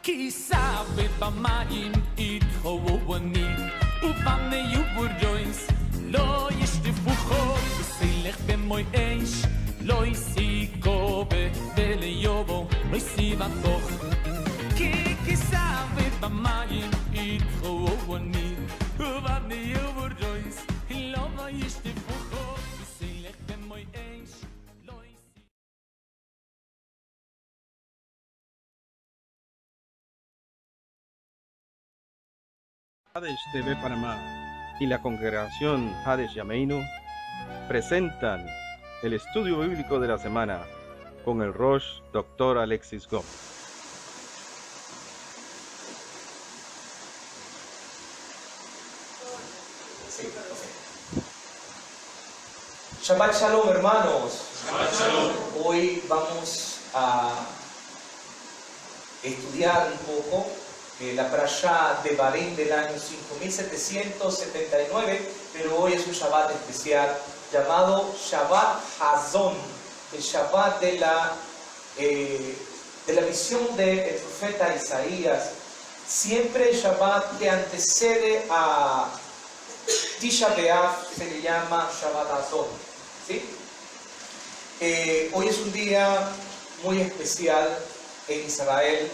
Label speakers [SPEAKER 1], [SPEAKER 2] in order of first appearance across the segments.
[SPEAKER 1] כי סאבט במים יתחוו אני ובמנה יוברויס לא ישטפו חול וסילך במוי אש לא יסיקו וליובו לא יסיבה כוח כי סאבט במים יתחוו אני ובמנה יוברויס לא ישטפו חול וסילך במוי אש
[SPEAKER 2] Hades TV Panamá y la congregación Hades Yameinu presentan el estudio bíblico de la semana con el Rosh Dr. Alexis Gómez.
[SPEAKER 3] Shabbat Shalom, hermanos.
[SPEAKER 4] Shabbat Shalom.
[SPEAKER 3] Hoy vamos a estudiar un poco la parashá de Devarim del año 5779, pero hoy es un Shabbat especial llamado Shabbat Hazón, el Shabbat de la visión del profeta Isaías. Siempre el Shabbat que antecede a Tisha B'Av se le llama Shabbat Hazón, ¿sí? Hoy es un día muy especial en Israel.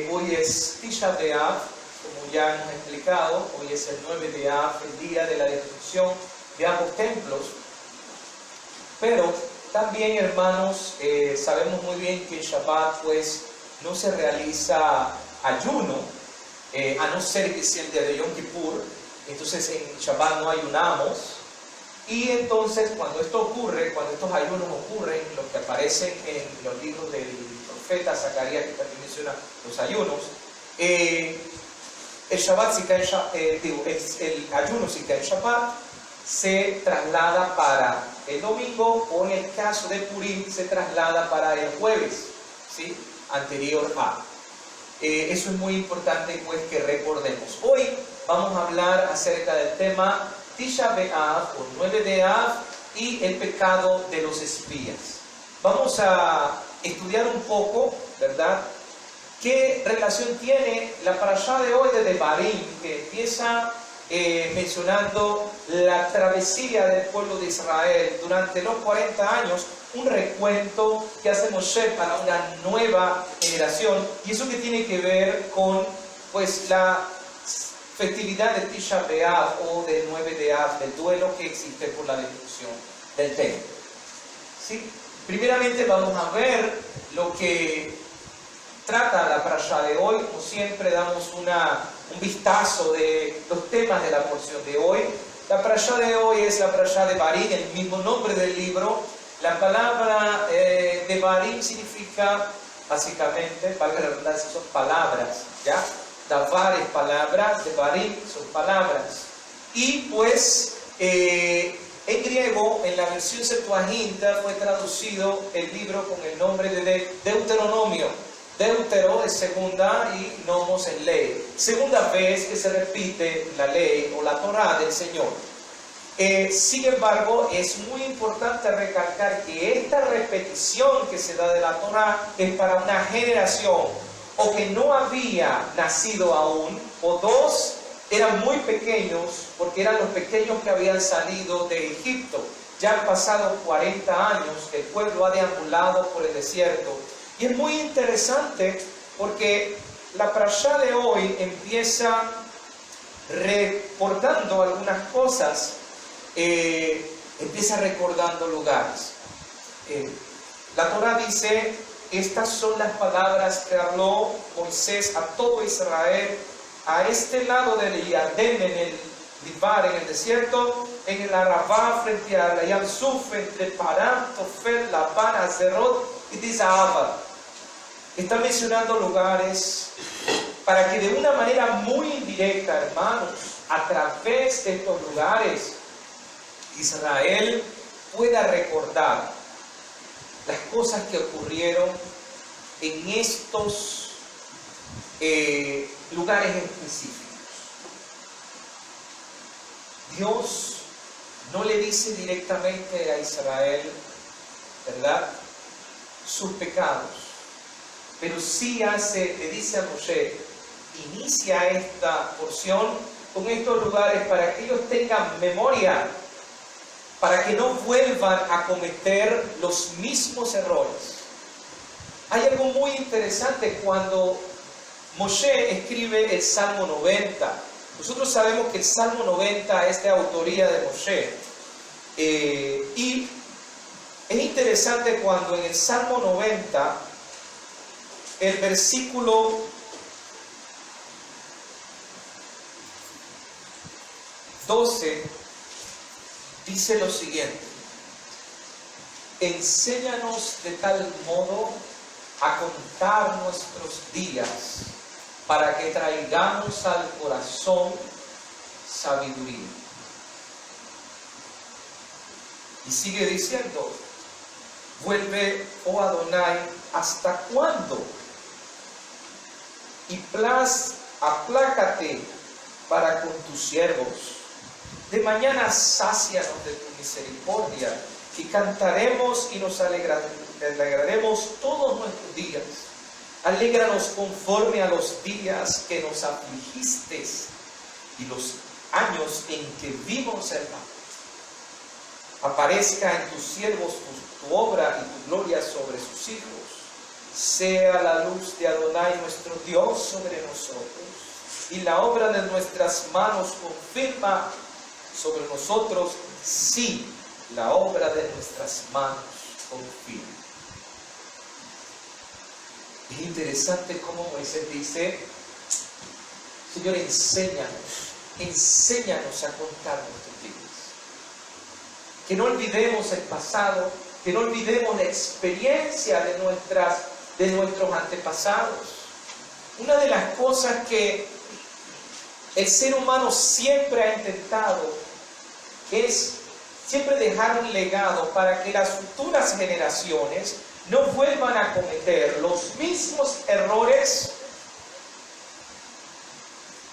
[SPEAKER 3] Hoy es Tisha B'Av, como ya hemos explicado. Hoy es el 9 de Av, el día de la destrucción de ambos templos. Pero también, hermanos, sabemos muy bien que el Shabbat pues no se realiza ayuno, a no ser que sea el día de Yom Kippur. Entonces en Shabbat no ayunamos. Y entonces cuando esto ocurre, cuando estos ayunos ocurren, los que aparecen en los libros del profeta Zacarías, que también menciona los ayunos, el Shabbat, el ayuno si cae en Shabbat, se traslada para el domingo, o en el caso de Purim se traslada para el jueves, ¿sí?, anterior a. Eso es muy importante pues que recordemos. Hoy vamos a hablar acerca del tema Tisha B'Av o 9 de Av y el pecado de los espías. Vamos a estudiar un poco, ¿verdad?, qué relación tiene la parashá de hoy de Devarim, que empieza mencionando la travesía del pueblo de Israel durante los 40 años, un recuento que hace Moshe para una nueva generación, y eso que tiene que ver con pues la festividad de Tisha B'Av o del 9 de Av, del duelo que existe por la destrucción del templo. ¿Sí? Primeramente vamos a ver lo que trata la parashá de hoy. Como siempre damos un vistazo de los temas de la porción de hoy. La parashá de hoy es la parashá de Devarim, el mismo nombre del libro. La palabra Devarim significa, básicamente, valga la redundancia, son palabras, ¿ya? Davar es palabras, Devarim son palabras. Y pues en griego, en la versión Septuaginta, fue traducido el libro con el nombre de Deuteronomio. Deutero es segunda y nomos es ley. Segunda vez que se repite la ley o la Torá del Señor. Sin embargo, es muy importante recalcar que esta repetición que se da de la Torá es para una generación o que no había nacido aún, o dos eran muy pequeños, porque eran los pequeños que habían salido de Egipto. Ya han pasado 40 años que el pueblo ha deambulado por el desierto. Y es muy interesante porque la parashá de hoy empieza reportando algunas cosas, empieza recordando lugares. La Torá dice: estas son las palabras que habló Moisés a todo Israel a este lado del Yardén, en el Libar, en el desierto, en el Arabá, frente a la Yam Suf, entre Paran, Tofel, Labán, Azerot y Dizahaba. Está mencionando lugares para que de una manera muy indirecta, hermanos, a través de estos lugares, Israel pueda recordar las cosas que ocurrieron en estos lugares específicos. Dios no le dice directamente a Israel, ¿verdad?, sus pecados, pero sí le dice a Moshe, inicia esta porción con estos lugares para que ellos tengan memoria, para que no vuelvan a cometer los mismos errores. Hay algo muy interesante cuando Moshe escribe el Salmo 90. Nosotros sabemos que el Salmo 90 es de autoría de Moshe. Y es interesante cuando en el Salmo 90, el versículo 12 dice lo siguiente: enséñanos de tal modo a contar nuestros días para que traigamos al corazón sabiduría. Y sigue diciendo, vuelve, oh Adonai, ¿hasta cuándo? Y aplácate para con tus siervos. De mañana sácianos de tu misericordia, y cantaremos y nos alegraremos todos nuestros días. Alégranos conforme a los días que nos afligiste y los años en que vimos el mal. Aparezca en tus siervos tu obra y tu gloria sobre sus hijos. Sea la luz de Adonai nuestro Dios sobre nosotros, y la obra de nuestras manos confirma sobre nosotros, sí, la obra de nuestras manos confirma. Es interesante cómo Moisés dice, Señor, enséñanos a contar nuestros días. Que no olvidemos el pasado, que no olvidemos la experiencia de nuestros antepasados. Una de las cosas que el ser humano siempre ha intentado es siempre dejar un legado para que las futuras generaciones no vuelvan a cometer los mismos errores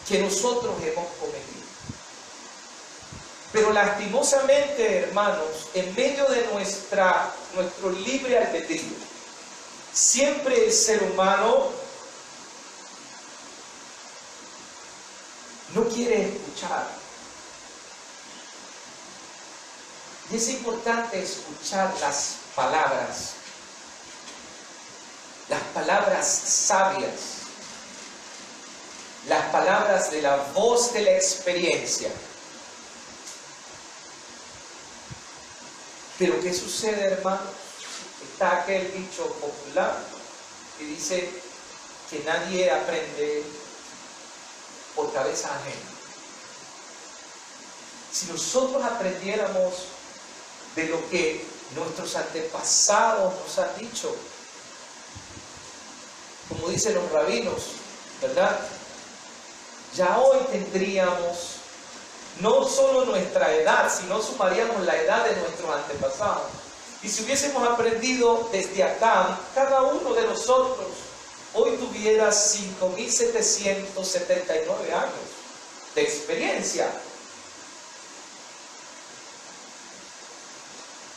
[SPEAKER 3] que nosotros hemos cometido. Pero lastimosamente, hermanos, en medio de nuestro libre albedrío, siempre el ser humano no quiere escuchar. Y es importante escuchar las palabras sabias, las palabras de la voz de la experiencia. Pero ¿qué sucede, hermanos? Está aquel dicho popular que dice que nadie aprende por cabeza ajena. Si nosotros aprendiéramos de lo que nuestros antepasados nos han dicho, como dicen los rabinos, ¿verdad? Ya hoy tendríamos no solo nuestra edad, sino sumaríamos la edad de nuestros antepasados. Y si hubiésemos aprendido desde Adán, cada uno de nosotros hoy tuviera 5.779 años de experiencia.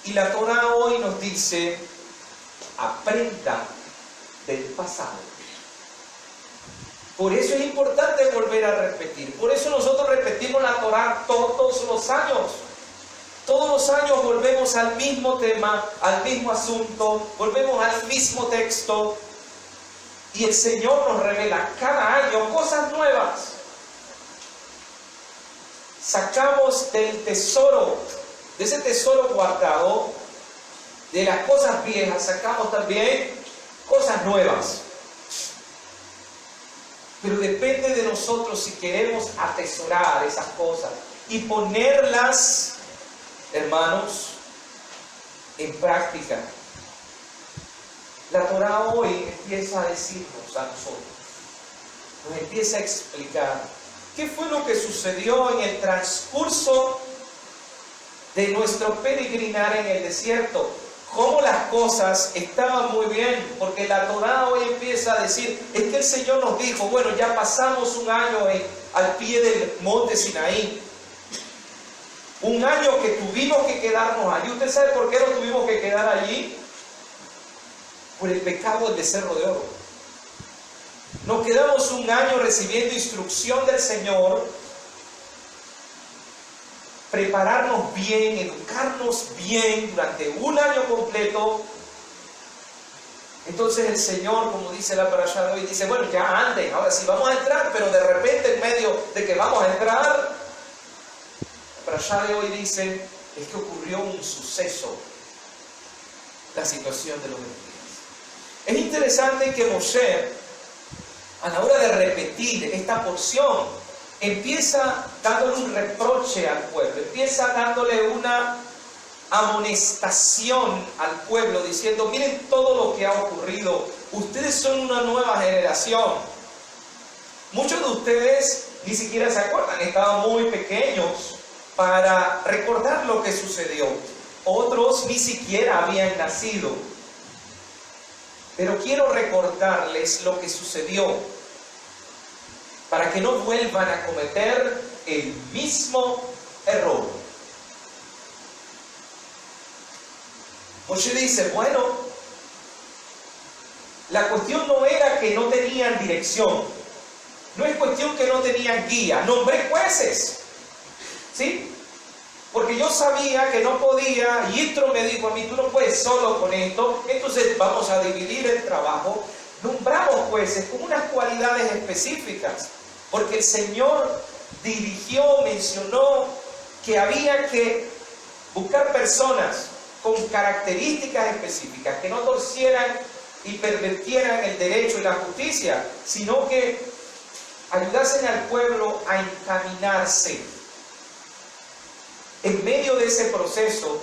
[SPEAKER 3] Y la Torah hoy nos dice, aprenda del pasado. Por eso es importante volver a repetir. Por eso nosotros repetimos la Torah todos los años. Todos los años volvemos al mismo tema, al mismo asunto, volvemos al mismo texto. Y el Señor nos revela cada año cosas nuevas. Sacamos del tesoro, de ese tesoro guardado, de las cosas viejas, sacamos también cosas nuevas. Pero depende de nosotros si queremos atesorar esas cosas y ponerlas, hermanos, en práctica. La Torah hoy empieza a decirnos a nosotros, nos empieza a explicar qué fue lo que sucedió en el transcurso de nuestro peregrinar en el desierto. Cómo las cosas estaban muy bien, porque la Torah hoy empieza a decir, es que el Señor nos dijo, bueno, ya pasamos un año al pie del monte Sinaí. Un año que tuvimos que quedarnos allí. ¿Usted sabe por qué nos tuvimos que quedar allí? Por el pecado del becerro de oro. Nos quedamos un año recibiendo instrucción del Señor, prepararnos bien, educarnos bien durante un año completo. Entonces el Señor, como dice la parashá de hoy, dice, bueno, ya anden, ahora sí vamos a entrar, pero de repente en medio de que vamos a entrar, la parashá de hoy dice, es que ocurrió un suceso, la situación de los espías. Es interesante que Moshe, a la hora de repetir esta porción, empieza dándole un reproche al pueblo, empieza dándole una amonestación al pueblo, diciendo, miren todo lo que ha ocurrido, ustedes son una nueva generación. Muchos de ustedes ni siquiera se acuerdan, estaban muy pequeños para recordar lo que sucedió. Otros ni siquiera habían nacido. Pero quiero recordarles lo que sucedió para que no vuelvan a cometer el mismo error. Moshe dice, bueno, la cuestión no era que no tenían dirección, no es cuestión que no tenían guía, nombré jueces, ¿sí? Porque yo sabía que no podía, y Yitro me dijo a mí, tú no puedes solo con esto, entonces vamos a dividir el trabajo. Nombramos jueces con unas cualidades específicas, porque el Señor dirigió, mencionó que había que buscar personas con características específicas, que no torcieran y pervirtieran el derecho y la justicia, sino que ayudasen al pueblo a encaminarse. En medio de ese proceso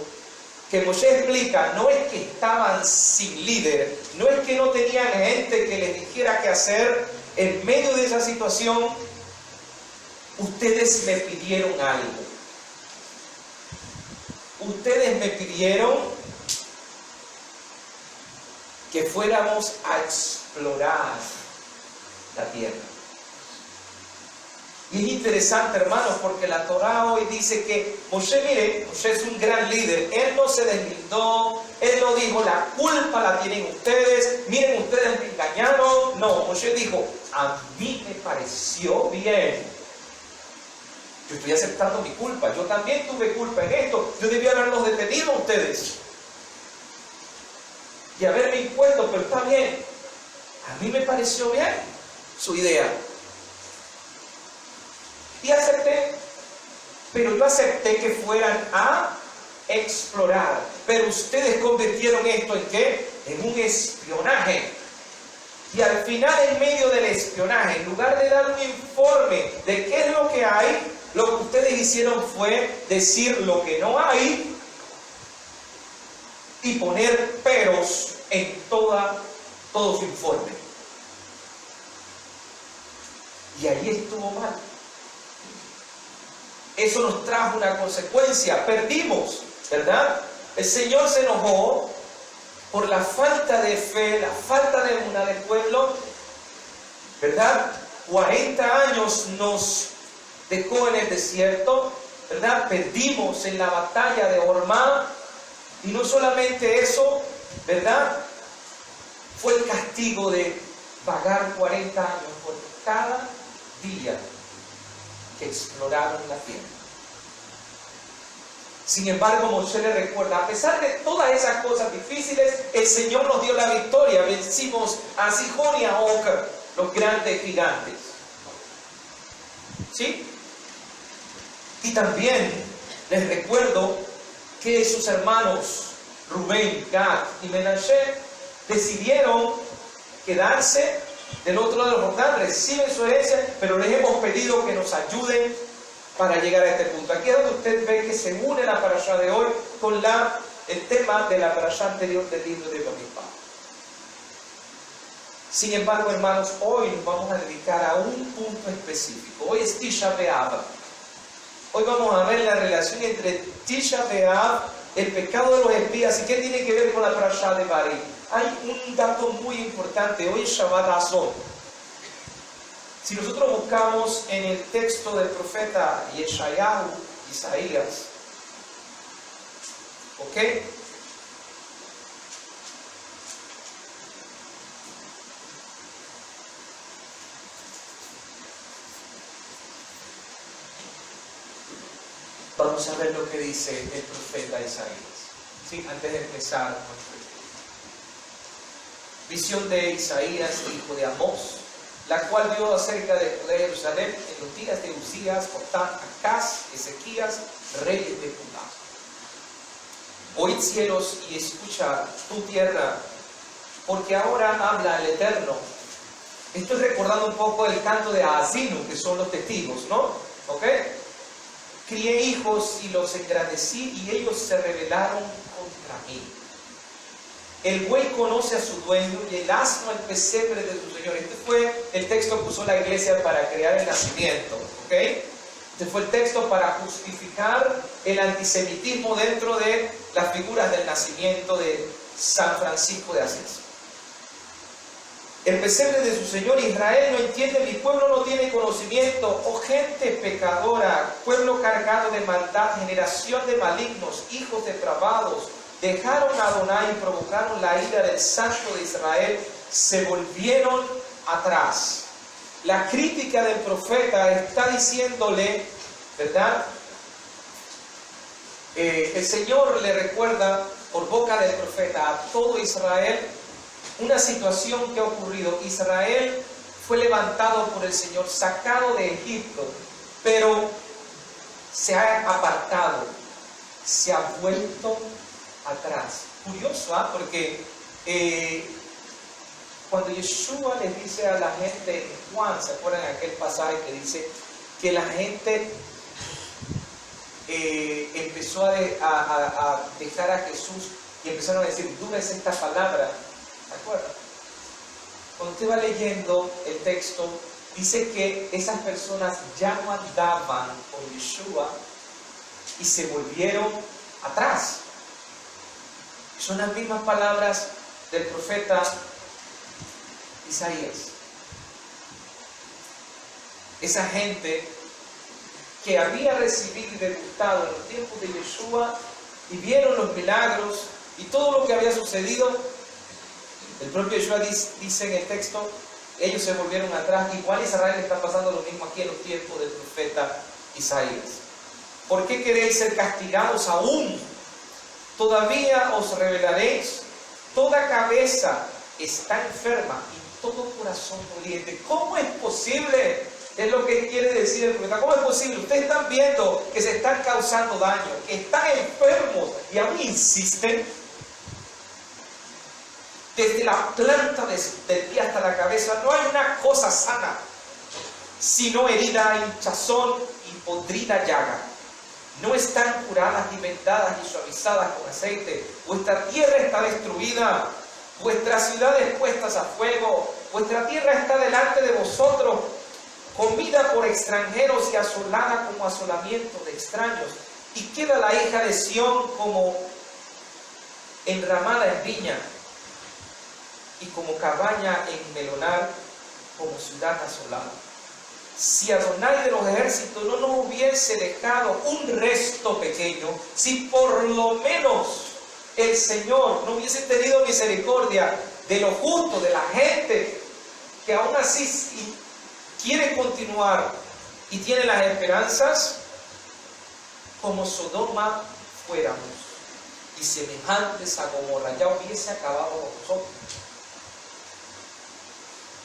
[SPEAKER 3] que Moshe explica, no es que estaban sin líder, no es que no tenían gente que les dijera qué hacer. En medio de esa situación, ustedes me pidieron algo. Ustedes me pidieron que fuéramos a explorar la tierra. Y es interesante, hermanos, porque la Torá hoy dice que Moshe, mire, Moshe es un gran líder. Él no se deslindó, él no dijo, la culpa la tienen ustedes, miren, ustedes me engañaron. No, Moshe dijo, a mí me pareció bien. Yo estoy aceptando mi culpa, yo también tuve culpa en esto, yo debía haberlos detenido a ustedes y haberme impuesto, pero está bien, a mí me pareció bien su idea y acepté, pero yo acepté que fueran a explorar, pero ustedes convirtieron esto en ¿qué? En un espionaje. Y al final, en medio del espionaje, en lugar de dar un informe de qué es lo que hay, lo que ustedes hicieron fue decir lo que no hay y poner peros en todo su informe. Y ahí estuvo mal. Eso nos trajo una consecuencia. Perdimos, ¿verdad? El Señor se enojó por la falta de fe, la falta de una del pueblo, ¿verdad? 40 años nos dejó en el desierto, ¿verdad? Perdimos en la batalla de Hormá, y no solamente eso, ¿verdad? Fue el castigo de pagar 40 años por cada día que exploraron la tierra. Sin embargo, Moshe le recuerda, a pesar de todas esas cosas difíciles, el Señor nos dio la victoria. Vencimos a Sihón y a Og, los grandes gigantes. ¿Sí? Y también les recuerdo que sus hermanos Rubén, Gad y Menashe decidieron quedarse del otro lado del Jordán, reciben su herencia, pero les hemos pedido que nos ayuden para llegar a este punto. Aquí es donde usted ve que se une la parashá de hoy con el tema de la parashá anterior del libro de Bamidbar. Sin embargo, hermanos, hoy nos vamos a dedicar a un punto específico. Hoy es Tisha B'Av. Hoy vamos a ver la relación entre Tisha B'Av, el pecado de los espías, y qué tiene que ver con la parashá de Bari. Hay un dato muy importante. Hoy es Shabbat Azon. Si nosotros buscamos en el texto del profeta Yeshayahu, Isaías, ¿ok? Vamos a ver lo que dice el profeta Isaías, ¿sí? Antes de empezar nuestro estudio. Visión de Isaías, hijo de Amós, la cual dio acerca de Judá y Jerusalén en los días de Uzías, Jotam, Acaz, Ezequías, reyes de Judá. Oíd cielos y escucha tu tierra, porque ahora habla el Eterno. Estoy recordando un poco el canto de Azinu, que son los testigos, ¿no? ¿Ok? Crié hijos y los engrandecí y ellos se rebelaron contra mí. El buey conoce a su dueño y el asno al pesebre de su señor. Este fue el texto que usó la iglesia para crear el nacimiento, ¿ok? Este fue el texto para justificar el antisemitismo dentro de las figuras del nacimiento de San Francisco de Asís. El pesebre de su Señor. Israel no entiende, mi pueblo no tiene conocimiento. Oh gente pecadora, pueblo cargado de maldad, generación de malignos, hijos depravados, dejaron a Adonai y provocaron la ira del Santo de Israel, se volvieron atrás. La crítica del profeta está diciéndole, ¿verdad? El Señor le recuerda por boca del profeta a todo Israel una situación que ha ocurrido. Israel fue levantado por el Señor, sacado de Egipto, pero se ha apartado, se ha vuelto atrás. Curioso, ¿ah? Porque cuando Yeshua les dice a la gente en Juan, ¿se acuerdan de aquel pasaje que dice que la gente empezó a dejar a Jesús y empezaron a decir, dura es esta palabra? ¿Se acuerdan? Cuando usted va leyendo el texto, dice que esas personas ya no andaban con Yeshua y se volvieron atrás. Son las mismas palabras del profeta Isaías. Esa gente que había recibido y degustado en los tiempos de Yeshua y vieron los milagros y todo lo que había sucedido, el propio Yeshua dice en el texto, ellos se volvieron atrás. Igual Israel está pasando lo mismo aquí en los tiempos del profeta Isaías. ¿Por qué queréis ser castigados aún? Todavía os rebelaréis. Toda cabeza está enferma y todo corazón doliente. ¿Cómo es posible? Es lo que quiere decir el profeta. ¿Cómo es posible? Ustedes están viendo que se están causando daño, que están enfermos y aún insisten. Desde la planta del pie hasta la cabeza no hay una cosa sana, sino herida, hinchazón y podrida llaga. No están curadas y vendadas y suavizadas con aceite. Vuestra tierra está destruida, vuestras ciudades puestas a fuego, vuestra tierra está delante de vosotros, comida por extranjeros y asolada como asolamiento de extraños. Y queda la hija de Sión como enramada en viña, y como cabaña en melonar, como ciudad asolada. Si Adonai de los ejércitos no nos hubiese dejado un resto pequeño, si por lo menos el Señor no hubiese tenido misericordia de lo justo, de la gente que aún así quiere continuar y tiene las esperanzas, como Sodoma fuéramos y semejantes a Gomorra, ya hubiese acabado con nosotros.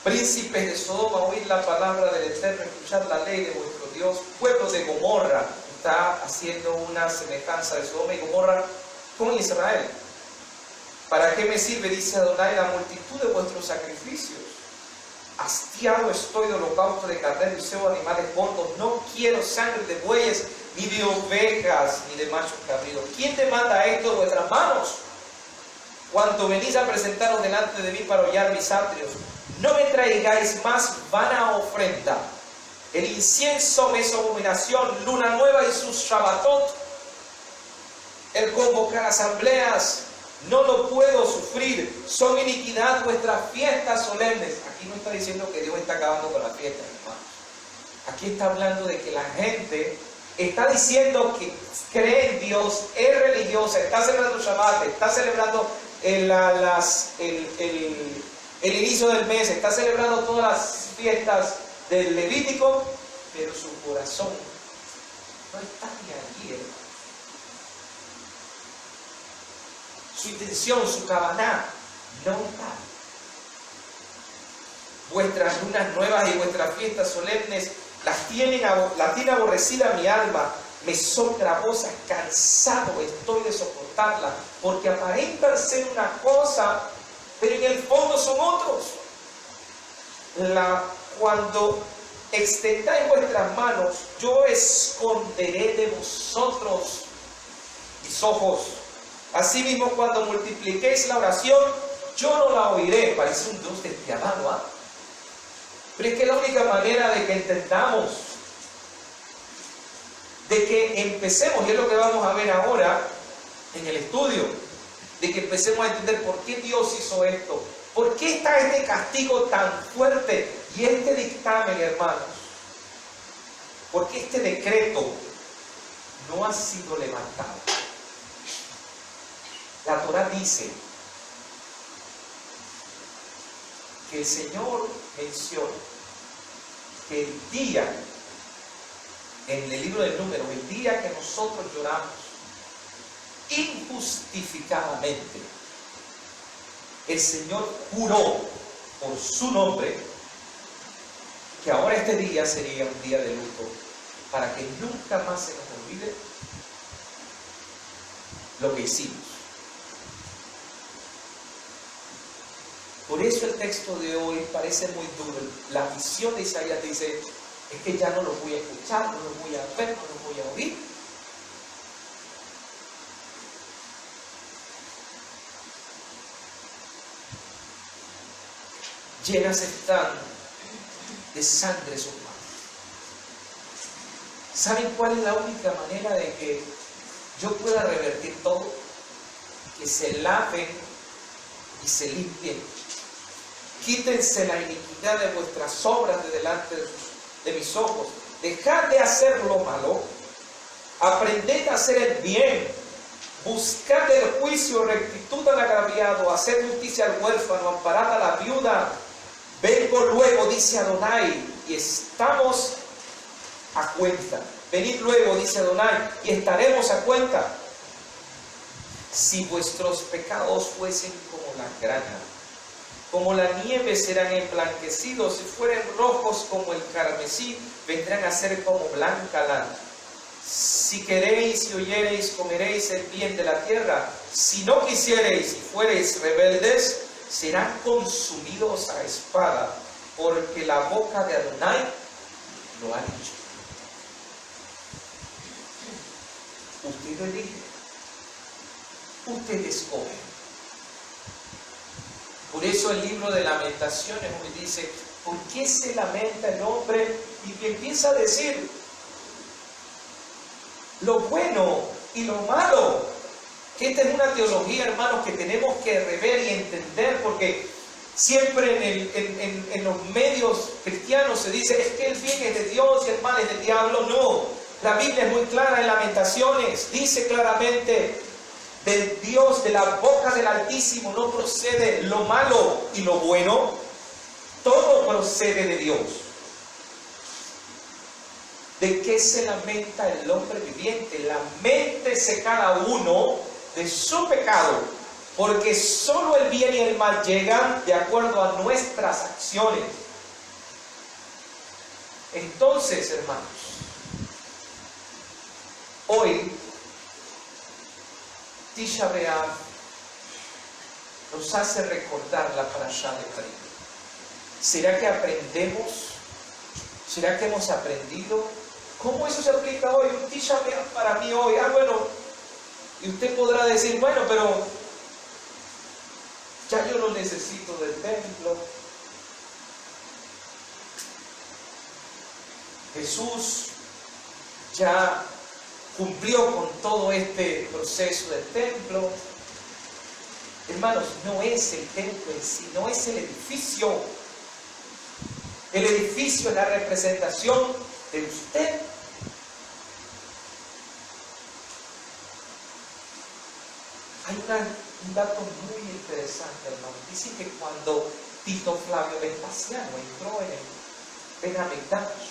[SPEAKER 3] Príncipes de Sodoma, oíd la palabra del Eterno, escuchad la ley de vuestro Dios. Pueblo de Gomorra, está haciendo una semejanza de Sodoma y Gomorra con Israel. ¿Para qué me sirve, dice Adonai, la multitud de vuestros sacrificios? Hastiado estoy de holocausto de carnero y cebo animales gordos. No quiero sangre de bueyes, ni de ovejas, ni de machos cabríos. ¿Quién te manda esto de vuestras manos? Cuando venís a presentaros delante de mí para hollar mis atrios, no me traigáis más vana ofrenda. El incienso me es abominación, luna nueva y sus Shabbatot. El convocar asambleas, no lo puedo sufrir. Son iniquidad vuestras fiestas solemnes. Aquí no está diciendo que Dios está acabando con las fiestas, hermanos. Aquí está hablando de que la gente está diciendo que cree en Dios, es religiosa, está celebrando Shabbat, está celebrando el inicio del mes, está celebrando todas las fiestas del Levítico, pero su corazón no está ni allí, hermano. Su intención, su cabana, no está. Vuestras lunas nuevas y vuestras fiestas solemnes las tiene aborrecida mi alma. Me son gravosas, cansado estoy de soportarlas, porque aparentan ser una cosa, pero en el fondo son otros. Cuando extendáis vuestras manos, yo esconderé de vosotros mis ojos. Asimismo, cuando multipliquéis la oración, yo no la oiré. Parece un Dios despiadado, ¿ah? Pero es que la única manera de que entendamos, de que empecemos, y es lo que vamos a ver ahora en el estudio, de que empecemos a entender por qué Dios hizo esto, por qué está este castigo tan fuerte y este dictamen, hermanos, por qué este decreto no ha sido levantado. La Torá dice que el Señor menciona que el día, en el libro del Número, el día que nosotros lloramos injustificadamente, el Señor juró por su nombre que ahora este día sería un día de luto, para que nunca más se nos olvide lo que hicimos. Por eso el texto de hoy parece muy duro. La visión de Isaías dice, es que ya no los voy a escuchar, no los voy a ver, no los voy a oír. Llenas están de sangre sus manos. ¿Saben cuál es la única manera de que yo pueda revertir todo? Que se laven y se limpien. Quítense la iniquidad de vuestras obras de delante de mis ojos. Dejad de hacer lo malo. Aprended a hacer el bien. Buscad el juicio, rectitud al agraviado. Haced justicia al huérfano. Amparad a la viuda. Vengo luego, dice Adonai, y estamos a cuenta. Venid luego, dice Adonai, y estaremos a cuenta. Si vuestros pecados fuesen como la grana, como la nieve serán emblanquecidos, si fueren rojos como el carmesí, vendrán a ser como blanca lana. Si queréis y oyereis, comeréis el bien de la tierra. Si no quisiereis y fuereis rebeldes, serán consumidos a espada, porque la boca de Adonai lo ha dicho. Usted elige, usted escoge. Por eso el libro de Lamentaciones hoy dice, ¿por qué se lamenta el hombre? Y empieza a decir lo bueno y lo malo. Que esta es una teología, hermanos, que tenemos que rever y entender, porque siempre en los medios cristianos se dice, es que el bien es de Dios y el mal es del diablo. No, la Biblia es muy clara en Lamentaciones, dice claramente, del Dios, de la boca del Altísimo no procede lo malo y lo bueno, todo procede de Dios. ¿De qué se lamenta el hombre viviente? Laméntese cada uno de su pecado, porque solo el bien y el mal llegan de acuerdo a nuestras acciones. Entonces, hermanos, hoy Tisha B'Av nos hace recordar la parashá de Karim. ¿Será que aprendemos? ¿Será que hemos aprendido? ¿Cómo eso se aplica hoy? Un Tisha B'Av para mí hoy. Bueno, y usted podrá decir, bueno, pero ya yo no necesito del templo. Jesús ya cumplió con todo este proceso del templo. Hermanos, no es el templo en sí, no es el edificio. El edificio es la representación de usted. Hay un dato muy interesante, hermano. Dice que cuando Tito Flavio Vespasiano entró en el Benamigdash,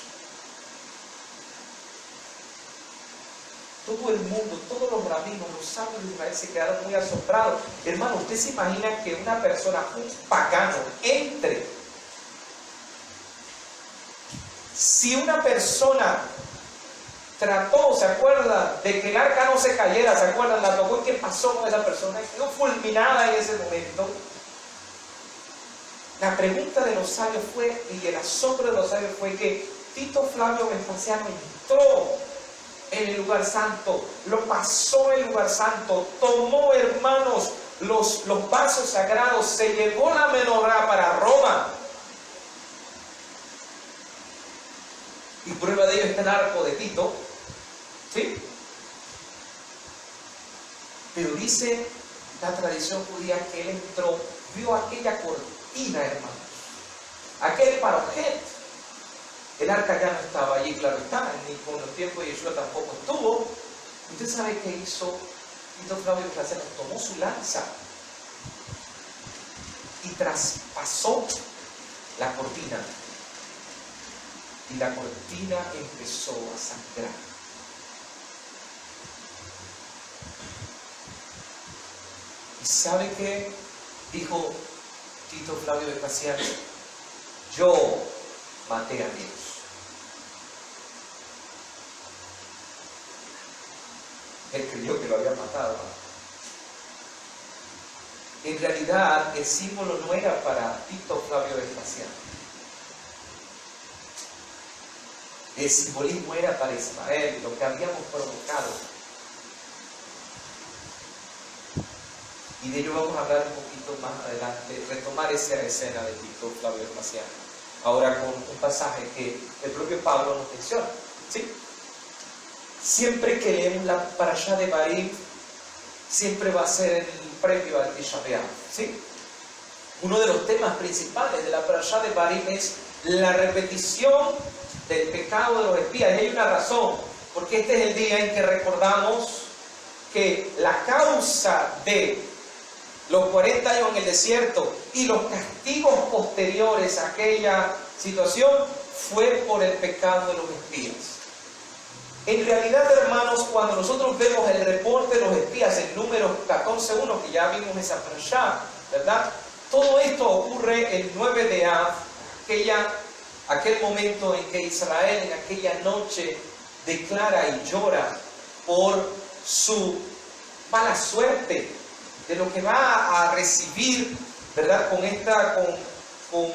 [SPEAKER 3] todo el mundo, todos los rabinos, los sabios de Israel se quedaron muy asombrados. Hermano, ¿usted se imagina que una persona, un pagano, entre? Si una persona trató, ¿se acuerdan? De que el arca no se cayera, ¿se acuerdan? La tocó, ¿y qué pasó con esa persona? Quedó fulminada en ese momento. La pregunta de los sabios fue, y el asombro de los sabios fue que Tito Flavio Vespasiano entró en el lugar santo, lo pasó en el lugar santo, tomó, hermanos, los vasos sagrados, se llevó la menorá para Roma. Y prueba de ello está el arco de Tito, ¿sí? Pero dice la tradición judía que él entró, vio aquella cortina, hermanos, aquel parojet. El arca ya no estaba allí, claro está, ni con los tiempos de Yeshua tampoco estuvo. ¿Usted sabe qué hizo Tito Flavio Vespasiano? Tomó su lanza y traspasó la cortina. Y la cortina empezó a sangrar. ¿Y sabe qué dijo Tito Flavio Vespasiano? Yo maté a Dios. Él creyó que lo había matado. En realidad, el símbolo no era para Tito Flavio Vespasiano. El simbolismo era para Israel, lo que habíamos provocado. Y de ello vamos a hablar un poquito más adelante, retomar esa escena de Tito Flavio Vespasiano. Ahora con un pasaje que el propio Pablo nos menciona, ¿sí? Siempre que leemos la parashá de Barim, siempre va a ser el previo al Tisha B'Av, ¿sí? Uno de los temas principales de la parashá de Barim es la repetición del pecado de los espías. Y hay una razón, porque este es el día en que recordamos que la causa de los 40 años en el desierto y los castigos posteriores a aquella situación fue por el pecado de los espías. En realidad, hermanos, cuando nosotros vemos el reporte de los espías en Números 14:1, que ya vimos esa parashá, ¿verdad? Todo esto ocurre el 9 de Av, aquel momento en que Israel en aquella noche declara y llora por su mala suerte, de lo que va a recibir, ¿verdad? Con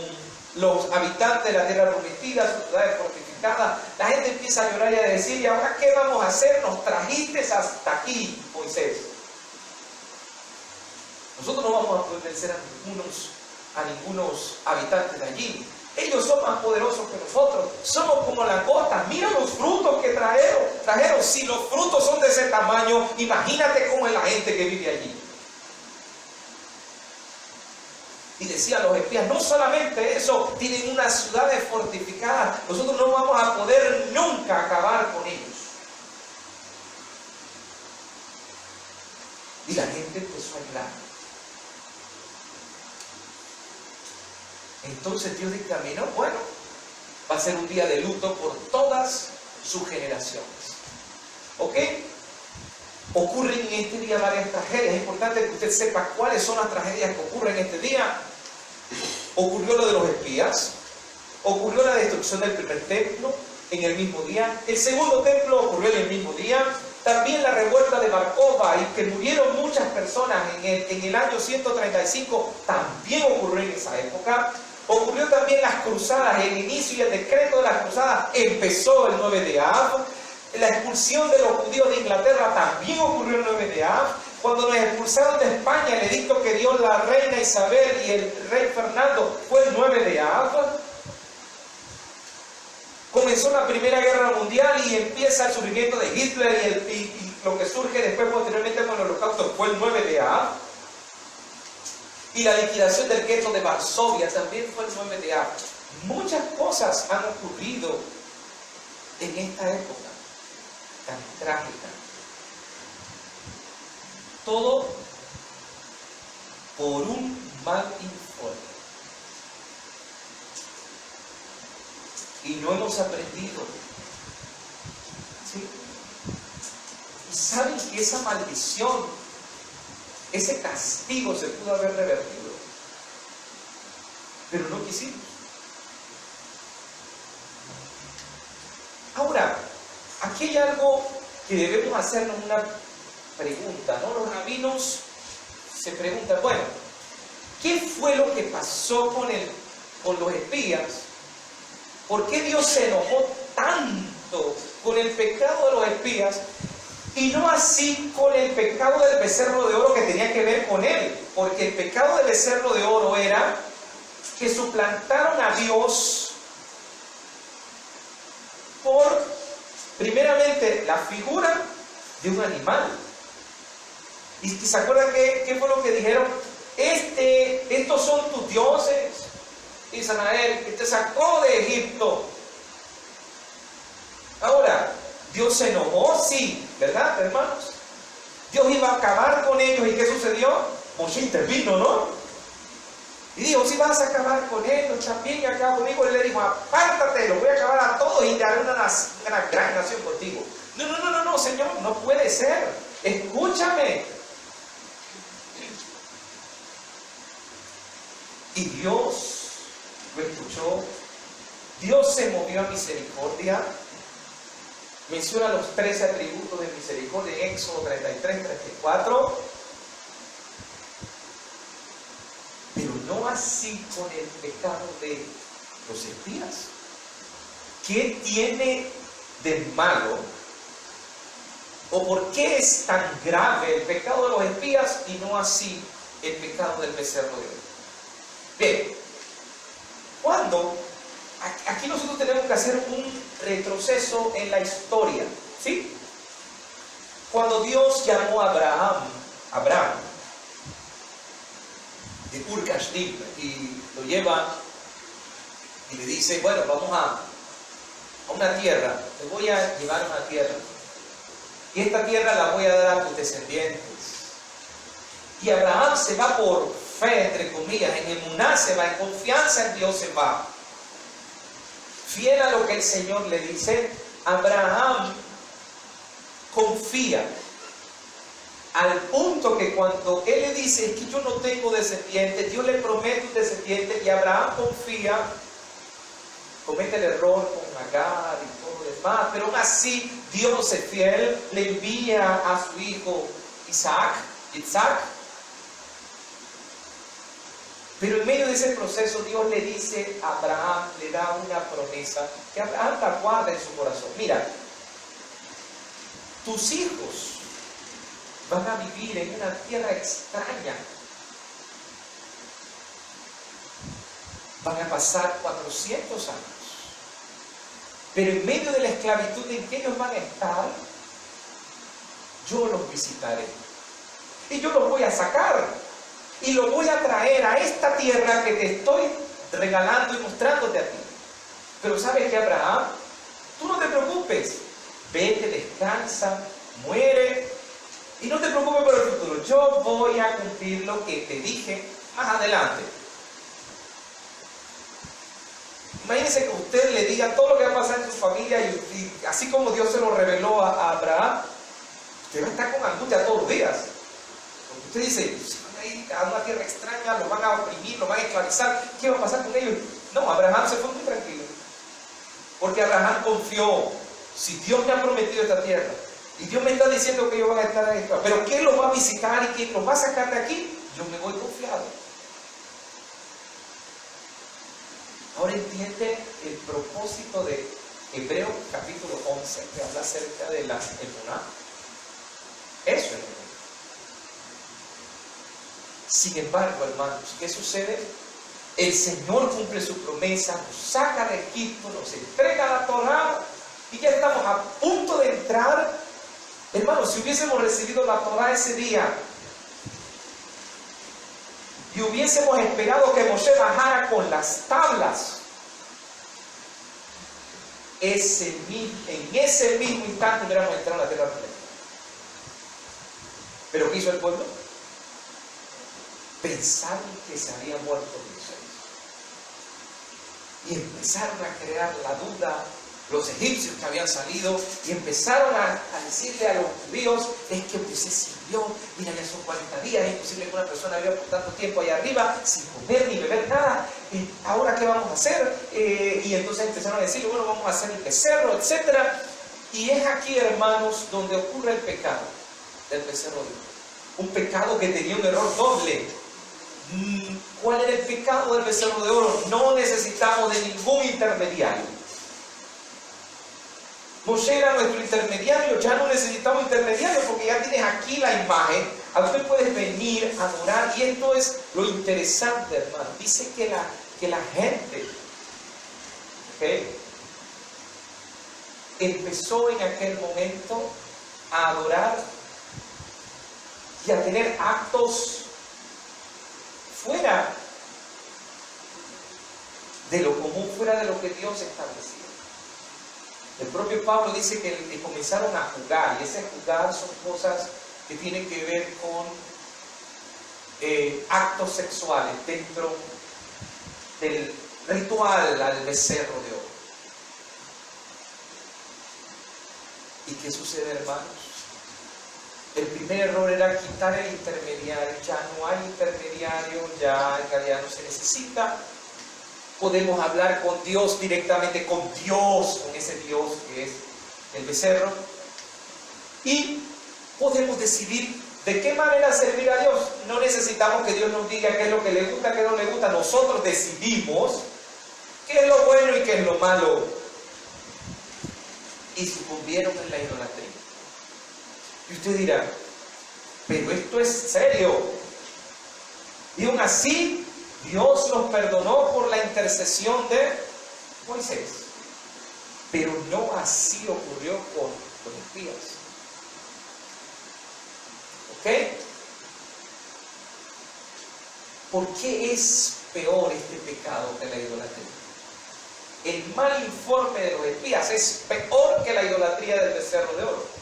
[SPEAKER 3] los habitantes de la tierra prometida, sus ciudades fortificadas. La gente empieza a llorar y a decir, ¿y ahora qué vamos a hacer? Nos trajiste hasta aquí, Moisés. Nosotros no vamos a poder vencer a ningunos habitantes de allí. Ellos son más poderosos que nosotros. Somos como langostas. Mira los frutos que trajeron. Si los frutos son de ese tamaño, imagínate cómo es la gente que vive allí. Y decían los espías, no solamente eso, tienen unas ciudades fortificadas. Nosotros no vamos a poder nunca acabar con ellos. Y la gente empezó a llorar. Entonces Dios dictaminó, bueno, va a ser un día de luto por todas sus generaciones. ¿Ok? Ocurren en este día varias tragedias. Es importante que usted sepa cuáles son las tragedias que ocurren en este día. Ocurrió lo de los espías. Ocurrió la destrucción del primer templo en el mismo día. El segundo templo ocurrió en el mismo día. También la revuelta de Bar Kokhba, y que murieron muchas personas en el año 135, también ocurrió en esa época. Ocurrió también las cruzadas, el inicio y el decreto de las cruzadas empezó el 9 de Av. La expulsión de los judíos de Inglaterra también ocurrió el 9 de Av. Cuando nos expulsaron de España, el edicto que dio la reina Isabel y el rey Fernando fue el 9 de Av. Comenzó la Primera Guerra Mundial y empieza el surgimiento de Hitler y lo que surge después posteriormente con el Holocausto fue el 9 de Av. Y la liquidación del gueto de Varsovia también fue el 9 de Av. Muchas cosas han ocurrido en esta época tan trágica. Todo por un mal informe. Y no hemos aprendido. ¿Sí? Y saben que esa maldición, ese castigo se pudo haber revertido. Pero no quisimos. Ahora, aquí hay algo que debemos hacernos una pregunta, ¿no? Los rabinos se preguntan, bueno, ¿qué fue lo que pasó con los espías? ¿Por qué Dios se enojó tanto con el pecado de los espías y no así con el pecado del becerro de oro que tenía que ver con él? Porque el pecado del becerro de oro era que suplantaron a Dios por, primeramente, la figura de un animal. ¿Y se acuerdan qué fue lo que dijeron? Estos son tus dioses, Israel, que te sacó de Egipto. Ahora, ¿Dios se enojó? Sí, ¿verdad, hermanos? Dios iba a acabar con ellos. ¿Y qué sucedió? Moshe intervino, ¿no? Y dijo, si vas a acabar con ellos, también acaba conmigo. Él le dijo, apártate, los voy a acabar a todos y te haré una gran nación contigo. No, Señor, no puede ser. Escúchame. Y Dios lo escuchó. Dios se movió a misericordia. Menciona los 13 atributos de misericordia en Éxodo 33, 34. Pero no así con el pecado de los espías. ¿Qué tiene de malo? ¿O por qué es tan grave el pecado de los espías y no así el pecado del becerro de oro? Bien, aquí nosotros tenemos que hacer un retroceso en la historia, ¿sí? Cuando Dios llamó a Abraham de Ur Kasdim y lo lleva y le dice, bueno, vamos a una tierra, te voy a llevar a una tierra y esta tierra la voy a dar a tus descendientes. Y Abraham se va por fe, entre comillas, en emuná se va, en confianza en Dios se va. Fiel a lo que el Señor le dice, Abraham confía. Al punto que cuando él le dice, es que yo no tengo descendientes, Dios le promete un descendiente y Abraham confía, comete el error con Agar y todo lo demás, pero aún así Dios es fiel, le envía a su hijo Isaac. Pero en medio de ese proceso Dios le dice a Abraham, le da una promesa que Abraham la guarda en su corazón. Mira, tus hijos van a vivir en una tierra extraña. Van a pasar 400 años. Pero en medio de la esclavitud en que ellos van a estar, yo los visitaré. Y yo los voy a sacar. Y los voy a traer a esta tierra que te estoy regalando y mostrándote a ti. Pero ¿sabes qué, Abraham? Tú no te preocupes. Vete, descansa, muere. Y no te preocupes por el futuro. Yo voy a cumplir lo que te dije más adelante. Imagínense que usted le diga todo lo que va a pasar en su familia y así como Dios se lo reveló a Abraham, usted va a estar con angustia todos los días. Porque usted dice, se van a ir a una tierra extraña, los van a oprimir, los van a esclavizar, ¿qué va a pasar con ellos? No, Abraham se fue muy tranquilo. Porque Abraham confió, si Dios me ha prometido esta tierra, y Dios me está diciendo que ellos van a estar ahí, pero ¿quién los va a visitar y quién los va a sacar de aquí? Yo me voy confiado. Ahora entiende el propósito de Hebreos capítulo 11, que habla acerca de la emuná. Eso es. Sin embargo, hermanos, ¿qué sucede? El Señor cumple su promesa, nos saca de Egipto, nos entrega la Torá y ya estamos a punto de entrar. Hermanos, si hubiésemos recibido la Torá ese día y hubiésemos esperado que Moshe bajara con las tablas, en ese mismo instante hubiéramos entrado en la tierra prometida. ¿Pero qué hizo el pueblo? Pensaron que se había muerto Moisés y empezaron a crear la duda los egipcios que habían salido y empezaron a decirle a los judíos, es que usted se sirvió, mira, ya son 40 días, es imposible que una persona viva por tanto tiempo allá arriba sin comer ni beber nada, ahora ¿qué vamos a hacer? Y entonces empezaron a decirle, bueno, vamos a hacer el becerro, etc. Y es aquí, hermanos, donde ocurre el pecado del becerro de oro. Un pecado que tenía un error doble. ¿Cuál era el pecado del becerro de oro? No necesitamos de ningún intermediario. Moshe era nuestro intermediario, ya no necesitamos intermediario porque ya tienes aquí la imagen, a usted puedes venir a adorar. Y esto es lo interesante, hermano. Dice que la gente, ¿okay?, empezó en aquel momento a adorar y a tener actos fuera de lo común, fuera de lo que Dios establecía. El propio Pablo dice que comenzaron a jugar, y ese jugar son cosas que tienen que ver con actos sexuales dentro del ritual al becerro de oro. ¿Y qué sucede, hermanos? El primer error era quitar el intermediario. Ya no hay intermediario, ya en realidad no se necesita. Podemos hablar con Dios directamente, con Dios, con ese Dios que es el becerro. Y podemos decidir de qué manera servir a Dios. No necesitamos que Dios nos diga qué es lo que le gusta, qué no le gusta. Nosotros decidimos qué es lo bueno y qué es lo malo. Y sucumbieron en la idolatría. Y usted dirá, pero esto es serio. Y aún así, Dios los perdonó por la intercesión de Moisés. Pero no así ocurrió con los espías. ¿Ok? ¿Por qué es peor este pecado que la idolatría? El mal informe de los espías es peor que la idolatría del becerro de oro.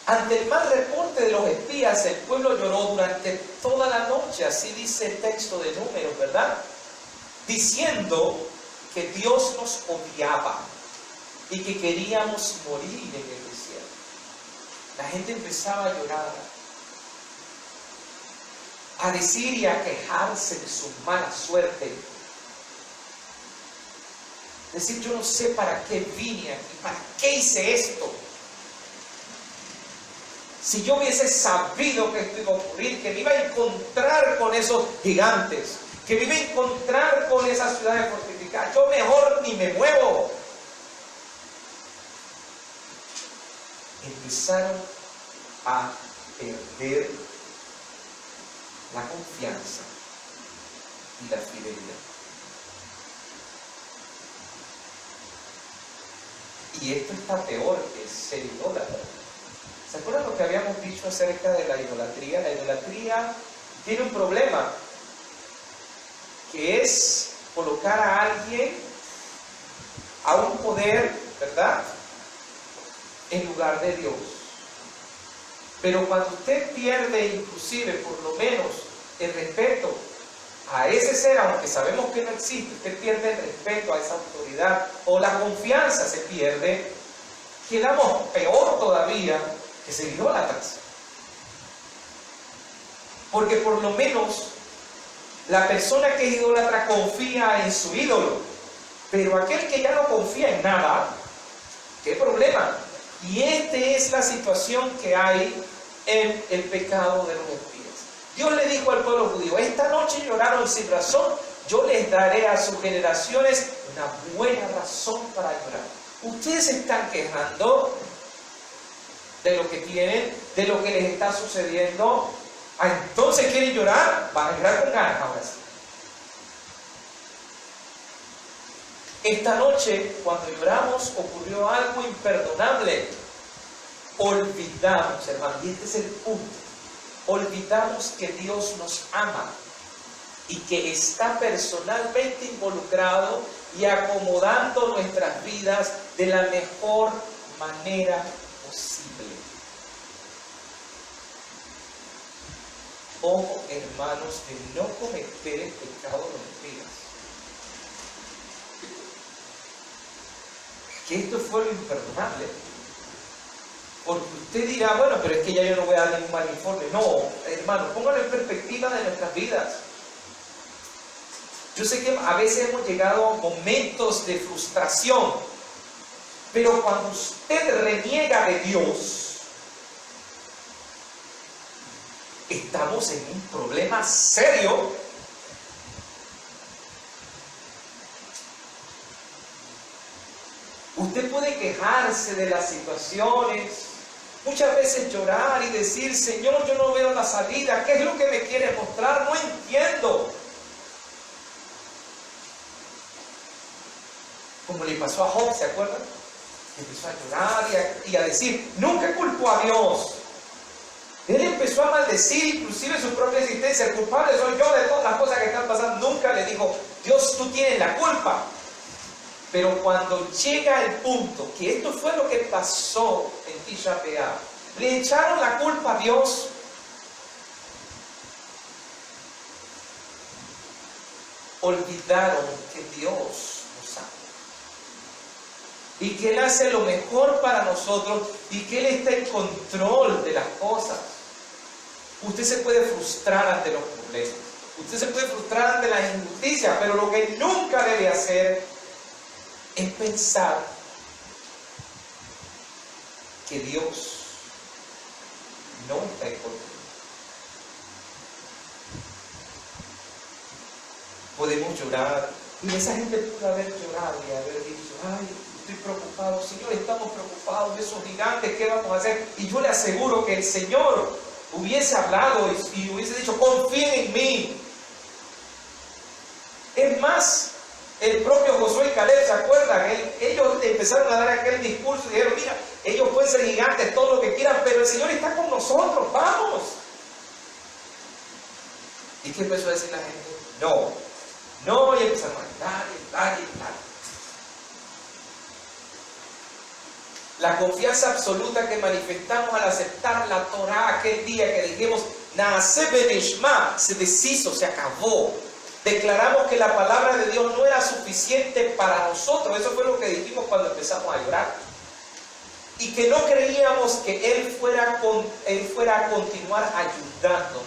[SPEAKER 3] Ante el mal reporte de los espías, el pueblo lloró durante toda la noche, así dice el texto de Números, ¿verdad? Diciendo que Dios nos odiaba y que queríamos morir en el desierto. La gente empezaba a llorar, a decir y a quejarse de su mala suerte. Decir, yo no sé para qué vine aquí, para qué hice esto. Si yo hubiese sabido que esto iba a ocurrir, que me iba a encontrar con esos gigantes, que me iba a encontrar con esas ciudades fortificadas, yo mejor ni me muevo. Empezaron a perder la confianza y la fidelidad. Y esto está peor que ser idólatra. ¿Se acuerdan lo que habíamos dicho acerca de la idolatría? La idolatría tiene un problema, que es colocar a alguien a un poder, ¿verdad?, en lugar de Dios. Pero cuando usted pierde inclusive por lo menos el respeto a ese ser, aunque sabemos que no existe, usted pierde el respeto a esa autoridad o la confianza se pierde, quedamos peor todavía que ser idólatras. Porque por lo menos la persona que es idólatra confía en su ídolo, pero aquel que ya no confía en nada, ¿qué problema? Y esta es la situación que hay en el pecado de los espías. Dios le dijo al pueblo judío, esta noche lloraron sin razón, yo les daré a sus generaciones una buena razón para llorar. Ustedes se están quejando de lo que tienen, de lo que les está sucediendo. Entonces quieren llorar, van a llorar con ganas ahora sí. Esta noche, cuando lloramos, ocurrió algo imperdonable. Olvidamos, hermano, y este es el punto. Olvidamos que Dios nos ama y que está personalmente involucrado y acomodando nuestras vidas de la mejor manera posible. Ojo, hermanos, de no cometer el pecado de los espías. que esto fue lo imperdonable. Porque usted dirá, bueno, pero es que ya yo no voy a dar ningún mal informe. No, hermano, póngalo en perspectiva de nuestras vidas. Yo sé que a veces hemos llegado a momentos de frustración, pero cuando usted reniega de Dios, estamos en un problema serio. Usted puede quejarse de las situaciones, muchas veces llorar y decir, Señor, yo no veo la salida, ¿qué es lo que me quiere mostrar? No entiendo. Como le pasó a Job, ¿se acuerdan? Empezó a llorar y a decir, nunca culpó a Dios. Él empezó a maldecir inclusive su propia existencia. El culpable soy yo de todas las cosas que están pasando. Nunca le dijo, Dios, tú tienes la culpa. Pero cuando llega el punto, que esto fue lo que pasó en Tisha B'Av, le echaron la culpa a Dios. Olvidaron que Dios nos ama y que Él hace lo mejor para nosotros y que Él está en control de las cosas. Usted se puede frustrar ante los problemas, usted se puede frustrar ante las injusticias, pero lo que nunca debe hacer es pensar que Dios no está en control. Podemos llorar, y esa gente pudo haber llorado y haber dicho, ay, estoy preocupado, Señor, estamos preocupados de esos gigantes, ¿qué vamos a hacer? Y yo le aseguro que el Señor hubiese hablado y hubiese dicho, confíen en mí. Es más, el propio Josué y Caleb, ¿se acuerdan? Ellos empezaron a dar aquel discurso y dijeron, mira, ellos pueden ser gigantes, todo lo que quieran, pero el Señor está con nosotros, vamos. ¿Y qué empezó a decir la gente? No, y empezaron a gritar. La confianza absoluta que manifestamos al aceptar la Torah aquel día que dijimos, Naaseh Benishma, se deshizo, se acabó. Declaramos que la palabra de Dios no era suficiente para nosotros. Eso fue lo que dijimos cuando empezamos a llorar. Y que no creíamos que Él fuera a continuar ayudándonos.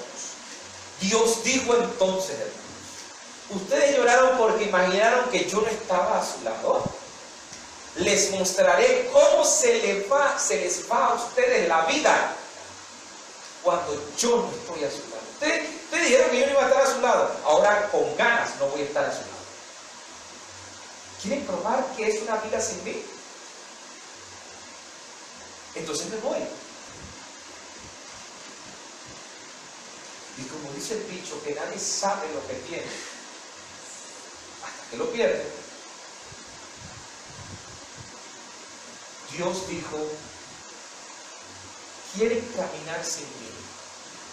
[SPEAKER 3] Dios dijo entonces, ustedes lloraron porque imaginaron que yo no estaba a su lado. Les mostraré cómo se les va a ustedes la vida cuando yo no estoy a su lado. Ustedes dijeron que yo no iba a estar a su lado. Ahora con ganas no voy a estar a su lado. ¿Quieren probar que es una vida sin mí? Entonces me voy. Y como dice el dicho, que nadie sabe lo que tiene hasta que lo pierde. Dios dijo, quieren caminar sin mí.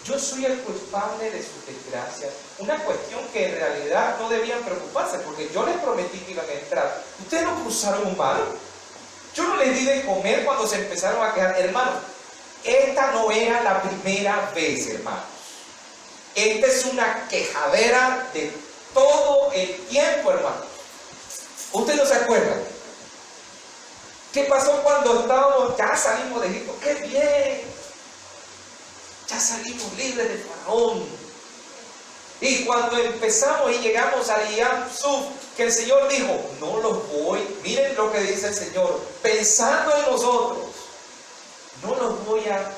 [SPEAKER 3] Yo soy el culpable de sus desgracias. Una cuestión que en realidad no debían preocuparse, porque yo les prometí que iban a entrar. Ustedes no cruzaron un mar. Yo no les di de comer cuando se empezaron a quejar. Hermanos, esta no era la primera vez, hermanos. Esta es una quejadera de todo el tiempo, hermanos. ¿Ustedes no se acuerdan? ¿Qué pasó cuando ya salimos de Egipto? ¡Qué bien! Ya salimos libres de Faraón. Y cuando empezamos y llegamos a Yam Suf, que el Señor dijo, no los voy, miren lo que dice el Señor, pensando en nosotros, no los voy a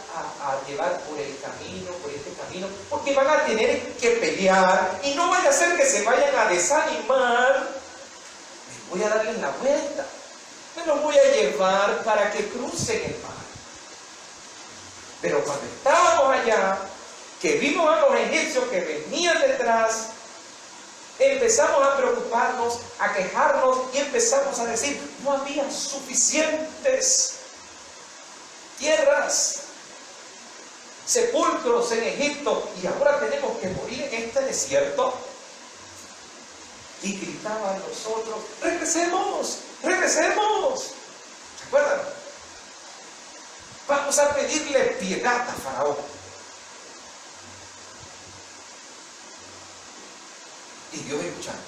[SPEAKER 3] llevar por este camino, porque van a tener que pelear y no vaya a ser que se vayan a desanimar. Voy a darles la vuelta. Me los voy a llevar para que crucen el mar. Pero cuando estábamos allá, que vimos a los egipcios que venían detrás, empezamos a preocuparnos, a quejarnos y empezamos a decir, no había suficientes tierras, sepulcros en Egipto y ahora tenemos que morir en este desierto. Y gritaban nosotros, regresemos. ¿Se acuerdan? Vamos a pedirle piedad a Faraón. Y Dios escuchando.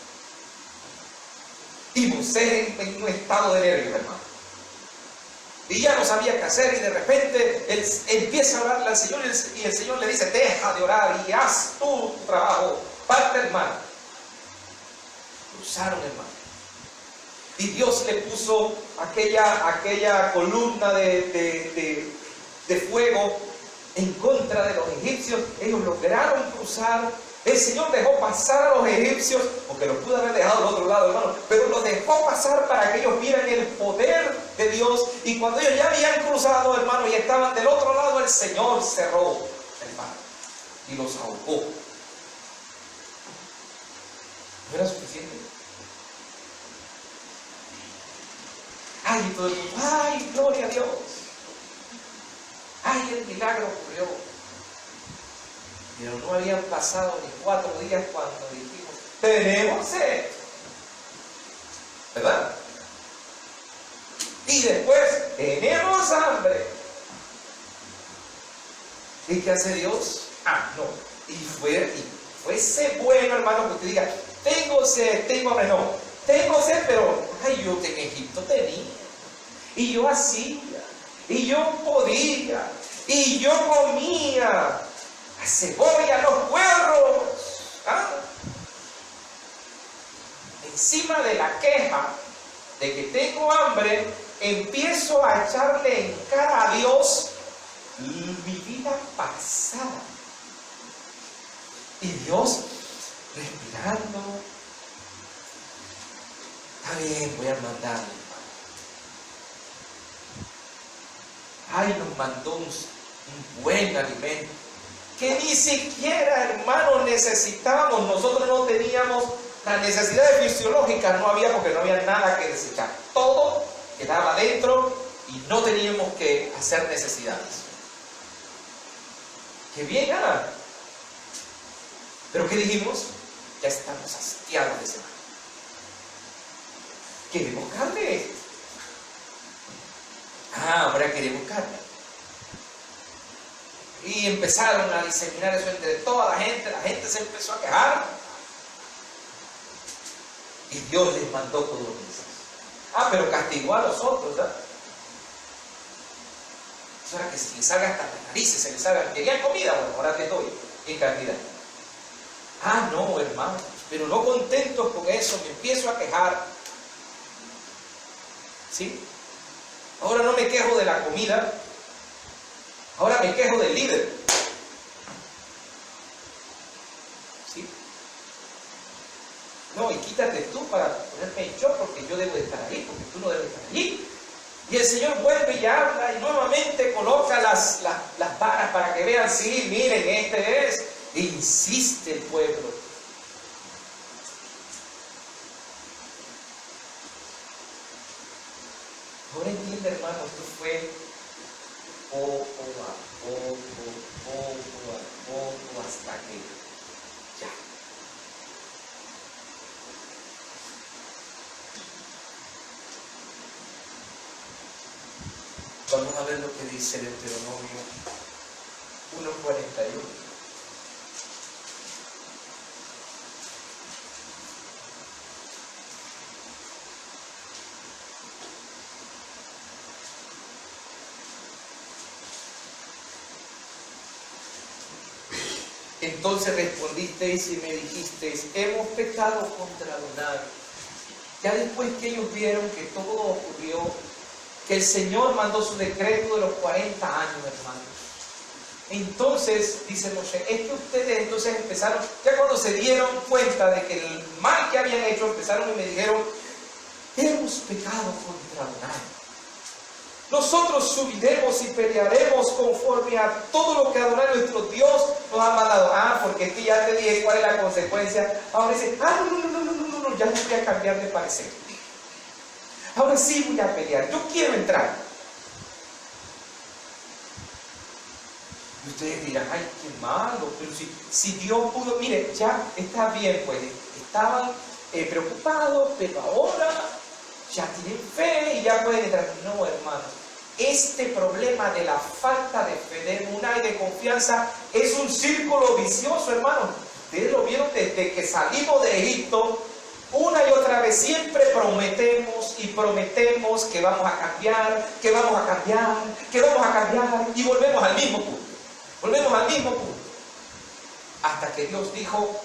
[SPEAKER 3] Y Moisés en un estado de nervios, hermano. y ya no sabía qué hacer, y de repente él empieza a orarle al Señor, y el Señor le dice: deja de orar y haz tú tu trabajo, parte el mar. Cruzaron el mar, y Dios le puso aquella columna de fuego en contra de los egipcios. Ellos lograron cruzar. El Señor dejó pasar a los egipcios, porque los pudo haber dejado al otro lado, hermano, pero los dejó pasar para que ellos vieran el poder de Dios. Y cuando ellos ya habían cruzado, hermano, y estaban del otro lado, el Señor cerró el mar y los ahogó. ¿No era suficiente? Ay, todo el mundo, ay, gloria a Dios. Ay, el milagro ocurrió. Pero no habían pasado ni 4 días cuando dijimos: tenemos sed, ¿verdad? Y después: tenemos hambre. ¿Y qué hace Dios? No. Y fuese bueno, hermano, que usted diga: tengo sed, tengo hambre. No, tengo sed, pero ay, yo en Egipto tenía, y yo hacía, y yo podía, y yo comía la cebolla, los puerros. Encima de la queja de que tengo hambre, empiezo a echarle en cara a Dios mi vida pasada. Y Dios, respirando: está bien, voy a mandarle. Ay, nos mandó un buen alimento que ni siquiera, hermanos, necesitábamos. Nosotros no teníamos las necesidades fisiológicas, no había, porque no había nada que desechar. Todo quedaba dentro y no teníamos que hacer necesidades. ¡Qué bien! Pero ¿qué dijimos? Ya estamos hastiados de ese mal. Queremos carne. Ahora queremos carne. Y empezaron a diseminar eso entre toda la gente se empezó a quejar. Y Dios les mandó codornices. Pero castigó a los otros, ¿verdad? Eso era que se les salga hasta las narices, se les salga. ¿Querían comida? Bueno, ahora te doy en cantidad. No, hermano, pero no contentos con eso, me empiezo a quejar. ¿Sí? Ahora no me quejo de la comida, ahora me quejo del líder. ¿Sí? No, y quítate tú para ponerme yo, porque yo debo estar ahí, porque tú no debes estar allí. Y el Señor vuelve y habla y nuevamente coloca las varas para que vean: sí, miren, este es. E insiste el pueblo. Ahora entiende, hermano, esto fue poco a poco hasta que ya. Vamos a ver lo que dice Deuteronomio 1:41. Entonces respondisteis y me dijisteis: hemos pecado contra Adonai. Ya después que ellos vieron que todo ocurrió, que el Señor mandó su decreto de los 40 años, hermanos. Entonces, dice Moshe, es que ustedes entonces empezaron, ya cuando se dieron cuenta de que el mal que habían hecho, empezaron y me dijeron: hemos pecado contra Adonai. Nosotros subiremos y pelearemos conforme a todo lo que Adonai nuestro Dios nos ha mandado. Porque es que ya te dije cuál es la consecuencia. Ahora dice: no, ya no voy a cambiar de parecer. Ahora sí voy a pelear, yo quiero entrar. Y ustedes dirán: ay, qué malo, pero si Dios pudo, mire, ya está bien, pues, estaban preocupados, pero ahora ya tienen fe y ya pueden entrar. No, hermanos, este problema de la falta de fe, de emuná y de confianza es un círculo vicioso, hermanos. Ustedes lo vieron desde que salimos de Egipto. Una y otra vez siempre prometemos y prometemos que vamos a cambiar, que vamos a cambiar, que vamos a cambiar, y volvemos al mismo punto. Volvemos al mismo punto. Hasta que Dios dijo,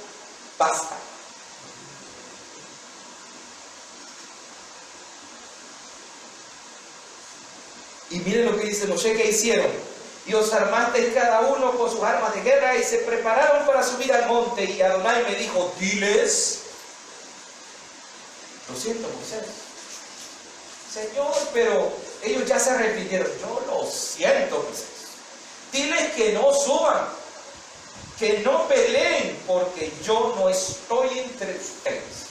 [SPEAKER 3] basta. Y miren lo que dice Moshe que hicieron. Y os armasteis cada uno con sus armas de guerra y se prepararon para subir al monte. Y Adonai me dijo, diles, lo siento, Moisés, Señor, pero ellos ya se arrepintieron. Yo lo siento, Moisés. Diles que no suban, que no peleen, porque yo no estoy entre ustedes,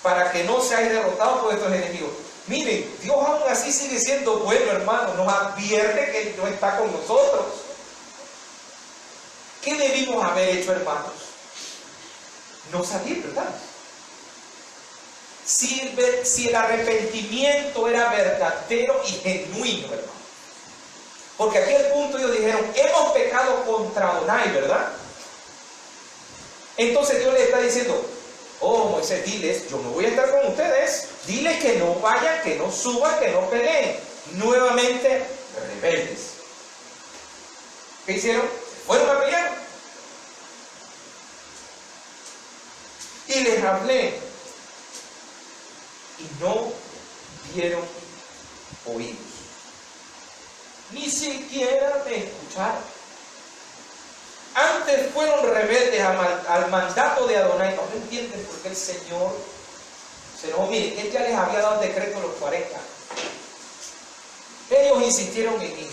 [SPEAKER 3] para que no seáis derrotados por estos enemigos. Miren, Dios aún así sigue siendo bueno, hermano. Nos advierte que Él no está con nosotros. ¿Qué debimos haber hecho, hermanos? No salir, ¿verdad? Si el arrepentimiento era verdadero y genuino, hermano. Porque aquí al punto ellos dijeron, hemos pecado contra Adonai, ¿verdad? Entonces Dios le está diciendo, oh Moisés, diles, yo no voy a estar con ustedes. Diles que no vayan, que no suban, que no peleen. Nuevamente, rebeldes. ¿Qué hicieron? Fueron a pelear. Y les hablé. Y no dieron oídos. Ni siquiera me escucharon. Antes fueron rebeldes al mandato de Adonai. No entienden por qué el Señor se enojó. Miren, Él ya les había dado el decreto a los 40. Ellos insistieron en ir.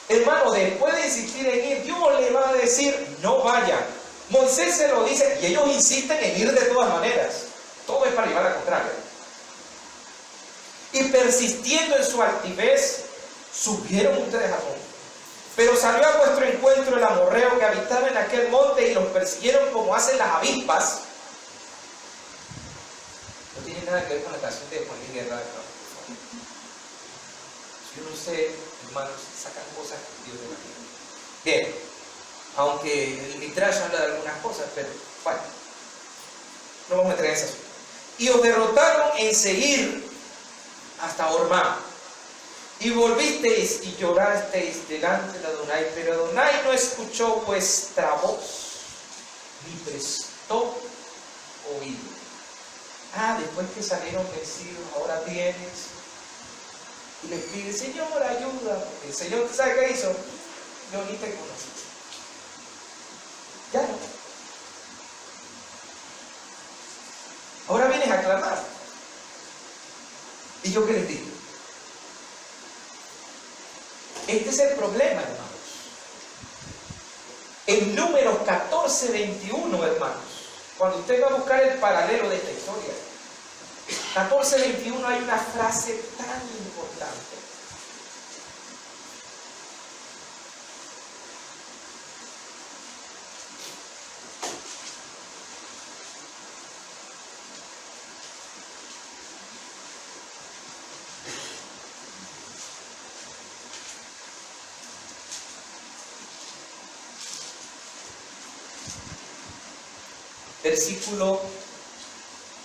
[SPEAKER 3] Hermano, después de insistir en ir, Dios le va a decir, no vayan. Moisés se lo dice y ellos insisten en ir de todas maneras. Todo es para llevar a contraria. Y persistiendo en su altivez, subieron ustedes a monte. Pero salió a vuestro encuentro el amorreo que habitaba en aquel monte y los persiguieron como hacen las avispas. No tiene nada que ver con la canción de Juan Luis Guerra. Yo no sé, hermanos, sacan cosas que Dios de la vida. Bien, aunque el Midrash habla de algunas cosas, pero bueno, no vamos a entrar en ese asunto. Y os derrotaron en seguir hasta Ormá. Y volvisteis y llorasteis delante de Adonai, pero Adonai no escuchó vuestra voz, ni prestó oído. Después que salieron vencidos, ahora vienes y les pides, Señor, ayuda. Porque el Señor, ¿sabe qué hizo? Yo ni te conocí. Ya no. Ahora vienes a clamar. ¿Y yo qué les digo? Este es el problema, hermanos. En Números 14:21, hermanos, cuando usted va a buscar el paralelo de esta historia, 14:21 hay una frase tan importante.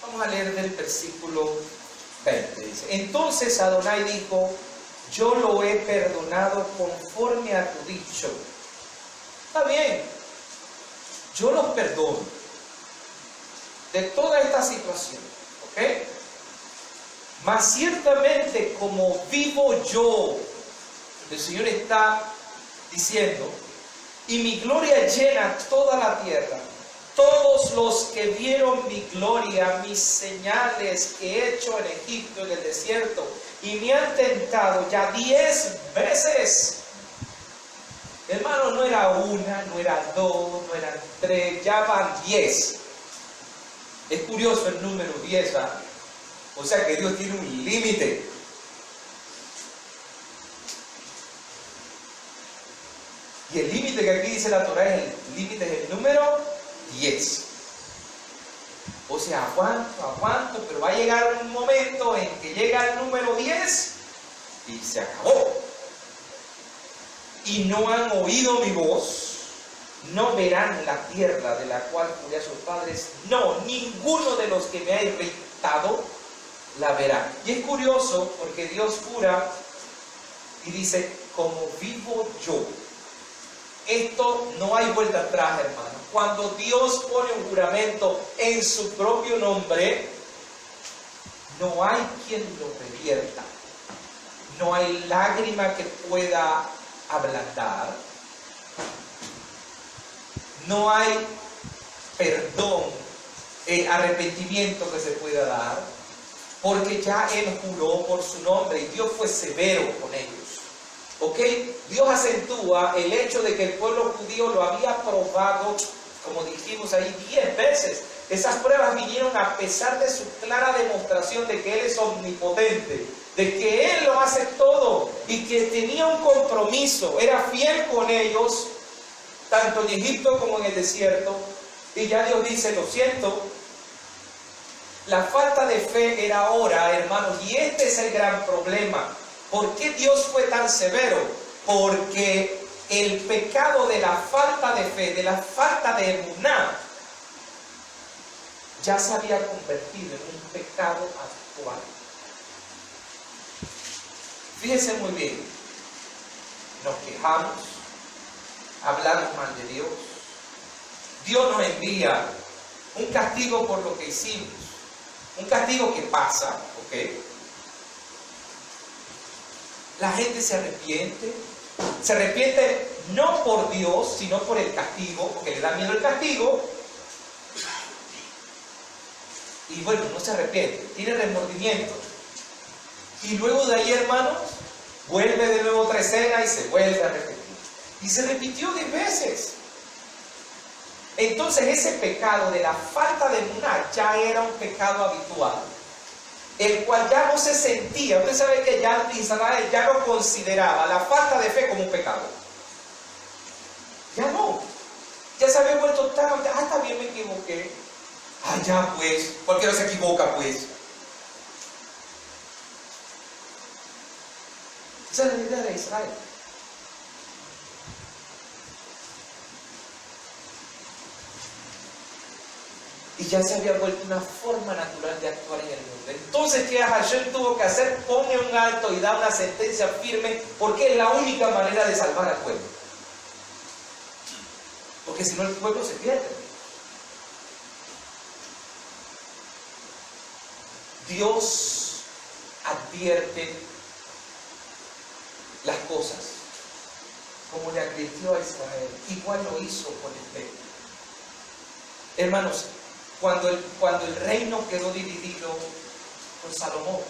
[SPEAKER 3] Vamos a leer del versículo 20. Dice, entonces Adonai dijo, yo lo he perdonado conforme a tu dicho. Está bien, yo los perdono de toda esta situación, ¿ok? Mas ciertamente como vivo yo, el Señor está diciendo, y mi gloria llena toda la tierra, todos los que vieron mi gloria, mis señales que he hecho en Egipto, en el desierto, y me han tentado ya 10 veces. Hermano, no era una, no era dos, no eran 3, ya van 10. Es curioso el número 10, ¿verdad? O sea que Dios tiene un límite. Y el límite que aquí dice la Torah es el límite del número 10. O sea, aguanto, pero va a llegar un momento en que llega el número 10 y se acabó. Y no han oído mi voz, no verán la tierra de la cual juré a sus padres. No, ninguno de los que me ha irritado la verá. Y es curioso porque Dios jura y dice, como vivo yo. Esto no hay vuelta atrás, hermano. Cuando Dios pone un juramento en su propio nombre, no hay quien lo revierta. No hay lágrima que pueda ablandar. No hay perdón, arrepentimiento que se pueda dar, porque ya Él juró por su nombre y Dios fue severo con ellos. ¿Ok? Dios acentúa el hecho de que el pueblo judío lo había probado, como dijimos ahí, 10 veces. Esas pruebas vinieron a pesar de su clara demostración de que Él es omnipotente, de que Él lo hace todo y que tenía un compromiso, era fiel con ellos, tanto en Egipto como en el desierto. Y ya Dios dice, lo siento, la falta de fe era ahora, hermanos, y este es el gran problema. ¿Por qué Dios fue tan severo? Porque el pecado de la falta de fe, de la falta de emuná, ya se había convertido en un pecado actual. Fíjense muy bien, nos quejamos, hablamos mal de Dios. Dios nos envía un castigo por lo que hicimos, un castigo que pasa, ¿ok? La gente se arrepiente no por Dios, sino por el castigo, porque le da miedo el castigo. Y bueno, no se arrepiente, tiene remordimiento. Y luego de ahí, hermanos, vuelve de nuevo otra escena y se vuelve a repetir. Y se repitió 10 veces. Entonces ese pecado de la falta de emuná ya era un pecado habitual, el cual ya no se sentía. Usted sabe que ya Israel ya no consideraba la falta de fe como un pecado. Ya no. Ya se había vuelto tan, está bien, me equivoqué. Ya pues, cualquiera se equivoca pues. Esa es la idea de Israel. Y ya se había vuelto una forma natural de actuar en el mundo. Entonces, ¿qué Hashem tuvo que hacer? Pone un alto y da una sentencia firme, porque es la única manera de salvar al pueblo. Porque si no, el pueblo se pierde. Dios advierte las cosas como le advirtió a Israel. Igual lo hizo con el templo. Hermanos, cuando el reino quedó dividido con Salomón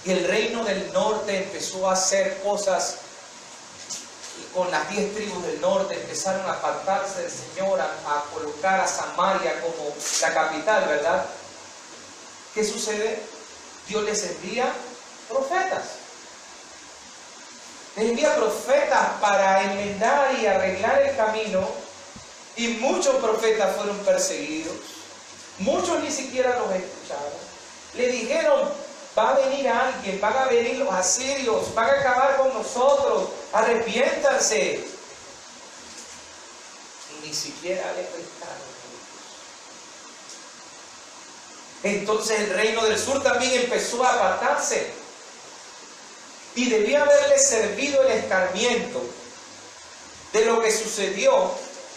[SPEAKER 3] y el reino del norte empezó a hacer cosas con las 10 tribus del norte, empezaron a apartarse del Señor, a colocar a Samaria como la capital, ¿verdad? ¿Qué sucede? Dios les envía profetas. Les envía profetas para enmendar y arreglar el camino. Y muchos profetas fueron perseguidos. Muchos ni siquiera los escucharon. Le dijeron, va a venir alguien, van a venir los asirios, van a acabar con nosotros, arrepiéntanse. Y ni siquiera le prestaron. Entonces el reino del sur también empezó a apartarse. Y debía haberle servido el escarmiento de lo que sucedió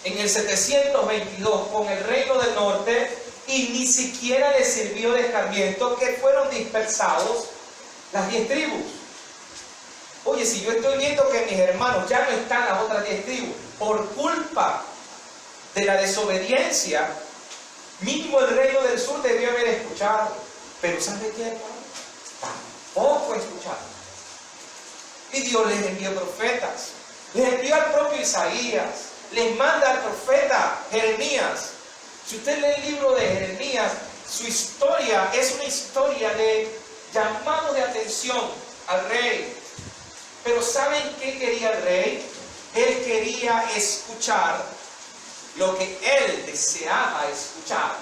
[SPEAKER 3] en el 722 con el reino del norte, y ni siquiera le sirvió de escarmiento que fueron dispersados las 10 tribus. Oye, si yo estoy viendo que mis hermanos ya no están las otras 10 tribus por culpa de la desobediencia, mínimo el reino del sur debió haber escuchado. Pero ¿sabe qué, hermano? Tampoco escucharon. Y Dios les envió profetas. Les envió al propio Isaías. Les manda al profeta Jeremías. Si usted lee el libro de Jeremías, su historia es una historia de llamado de atención al rey. Pero ¿saben qué quería el rey? Él quería escuchar lo que él deseaba escuchar.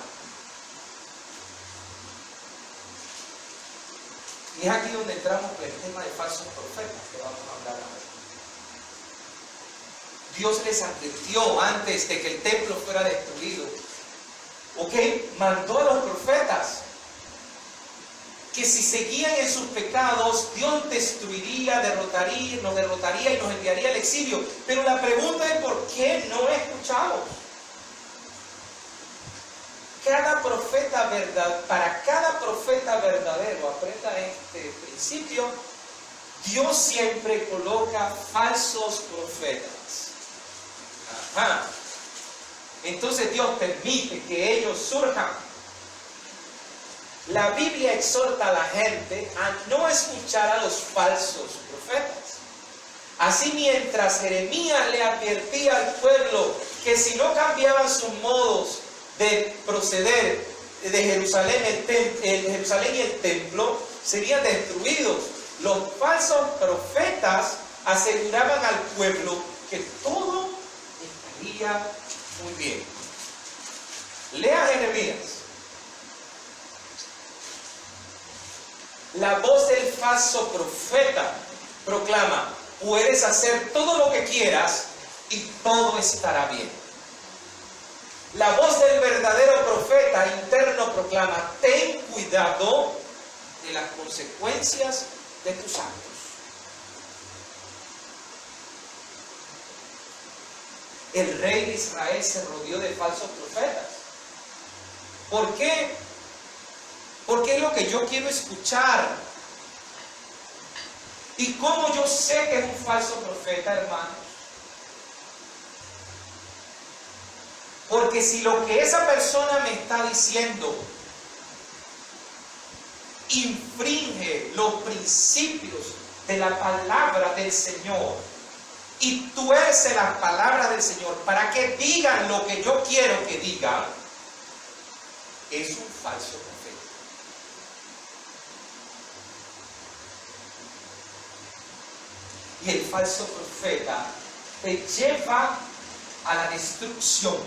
[SPEAKER 3] Y es aquí donde entramos con el tema de falsos profetas que vamos a hablar ahora. Dios les advirtió antes de que el templo fuera destruido. ¿Ok? Mandó a los profetas que si seguían en sus pecados, Dios destruiría, nos derrotaría y nos enviaría al exilio. Pero la pregunta es ¿por qué no escuchamos? Para cada profeta verdadero, aprenda este principio, Dios siempre coloca falsos profetas. Ajá. Entonces Dios permite que ellos surjan. La Biblia exhorta a la gente a no escuchar a los falsos profetas. Así mientras Jeremías le advertía al pueblo que si no cambiaban sus modos de proceder de Jerusalén y el templo, serían destruidos. Los falsos profetas aseguraban al pueblo que todo estaría muy bien. Lea Jeremías. La voz del falso profeta proclama: puedes hacer todo lo que quieras y todo estará bien. La voz del verdadero profeta interno proclama: ten cuidado de las consecuencias de tus actos. El rey de Israel se rodeó de falsos profetas. ¿Por qué? Porque es lo que yo quiero escuchar. ¿Y cómo yo sé que es un falso profeta, hermanos? Porque si lo que esa persona me está diciendo infringe los principios de la palabra del Señor y tuerce las palabras del Señor para que digan lo que yo quiero que digan, es un falso profeta. Y el falso profeta te lleva a la destrucción.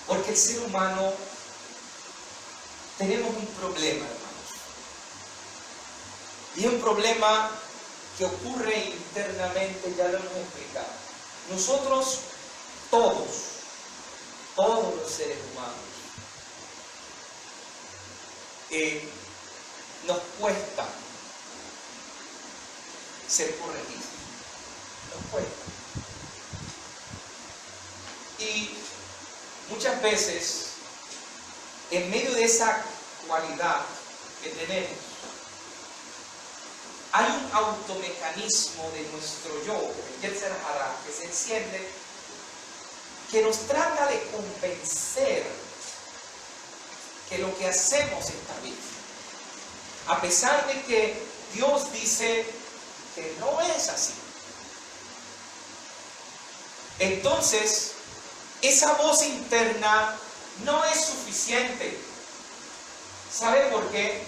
[SPEAKER 3] Porque el ser humano tenemos un problema, hermanos. Y es un problema que ocurre internamente, ya lo hemos explicado. Nosotros, todos los seres humanos, nos cuesta ser corregidos. Nos cuesta. Y muchas veces, en medio de esa cualidad que tenemos, hay un automecanismo de nuestro yo, el Yetzer Hara, que se enciende, que nos trata de convencer que lo que hacemos está bien. A pesar de que Dios dice que no es así. Entonces, esa voz interna no es suficiente. ¿Sabe por qué?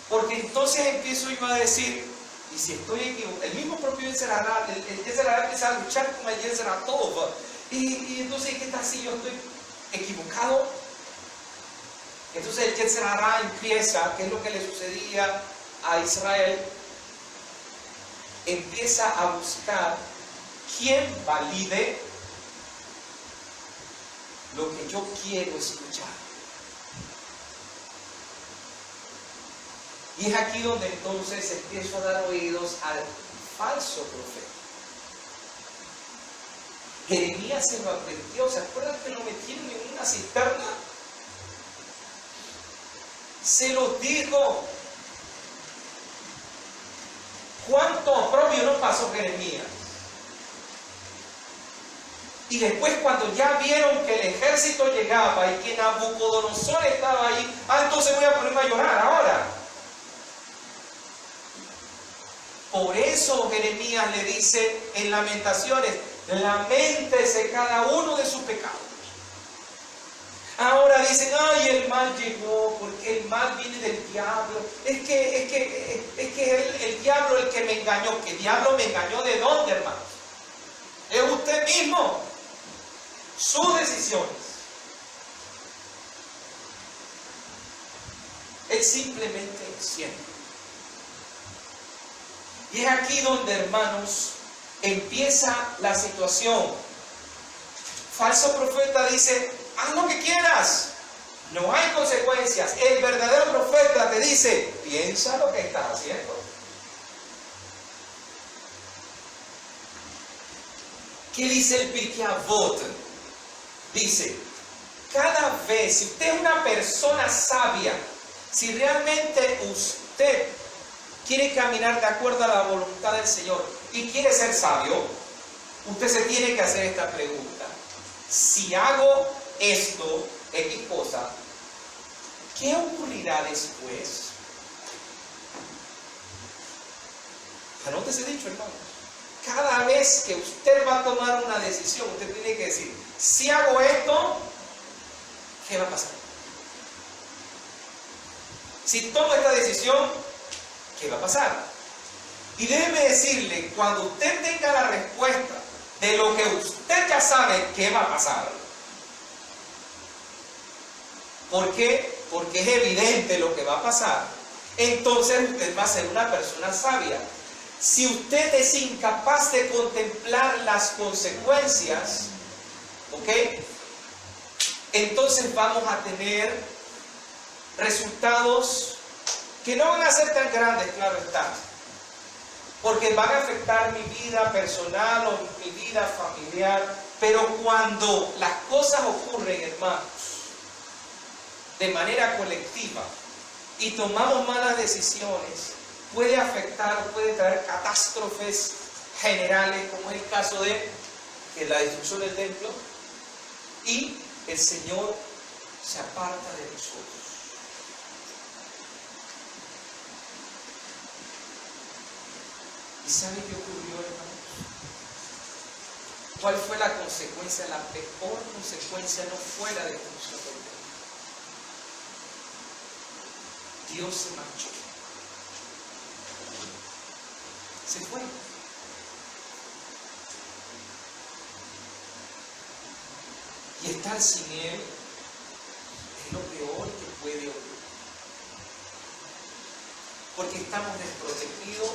[SPEAKER 3] Porque entonces empiezo yo a decir, y si estoy equivocado, el mismo propio Yetzer Hara, el Yetzer Hara empieza a luchar con el Yetzer Hara todo. Y entonces, ¿qué tal si yo estoy equivocado? Entonces el Yetzer Hara empieza, ¿qué es lo que le sucedía a Israel? Empieza a buscar quien valide lo que yo quiero escuchar. Y es aquí donde entonces empiezo a dar oídos al falso profeta. Jeremías se lo advirtió. ¿Se acuerdan que lo metieron en una cisterna? Se los dijo. ¿Cuánto oprobio no pasó Jeremías? Y después, cuando ya vieron que el ejército llegaba y que Nabucodonosor estaba ahí, entonces voy a ponerme a llorar ahora. Por eso Jeremías le dice en Lamentaciones: lamentése cada uno de sus pecados. Ahora dicen: ay, el mal llegó porque el mal viene del diablo. Es que el diablo el que me engañó. ¿Qué diablo me engañó? ¿De dónde, hermanos? Es usted mismo. Sus decisiones. Él simplemente siente. Y es aquí donde, hermanos, empieza la situación. Falso profeta dice, haz lo que quieras, no hay consecuencias. El verdadero profeta te dice, piensa lo que estás haciendo. ¿Qué dice el Pirkei Avot? Dice, cada vez, si usted es una persona sabia, si realmente usted quiere caminar de acuerdo a la voluntad del Señor y quiere ser sabio, usted se tiene que hacer esta pregunta. Si hago esto, X cosa, ¿qué ocurrirá después? Anótese dicho, hermano. Cada vez que usted va a tomar una decisión, usted tiene que decir, si hago esto, ¿qué va a pasar? Si tomo esta decisión, ¿qué va a pasar? Y déjeme decirle, cuando usted tenga la respuesta de lo que usted ya sabe, ¿qué va a pasar? ¿Por qué? Porque es evidente lo que va a pasar. Entonces usted va a ser una persona sabia. Si usted es incapaz de contemplar las consecuencias, ¿ok? Entonces vamos a tener resultados que no van a ser tan grandes, claro está, porque van a afectar mi vida personal o mi vida familiar, pero cuando las cosas ocurren, hermanos, de manera colectiva y tomamos malas decisiones, puede afectar, puede traer catástrofes generales, como es el caso de la destrucción del templo, y el Señor se aparta de nosotros. ¿Y sabe qué ocurrió, hermanos? ¿Cuál fue la consecuencia? La peor consecuencia no fue la destrucción del templo. Dios se marchó. Se fue. Y estar sin Él es lo peor que puede ocurrir. Porque estamos desprotegidos,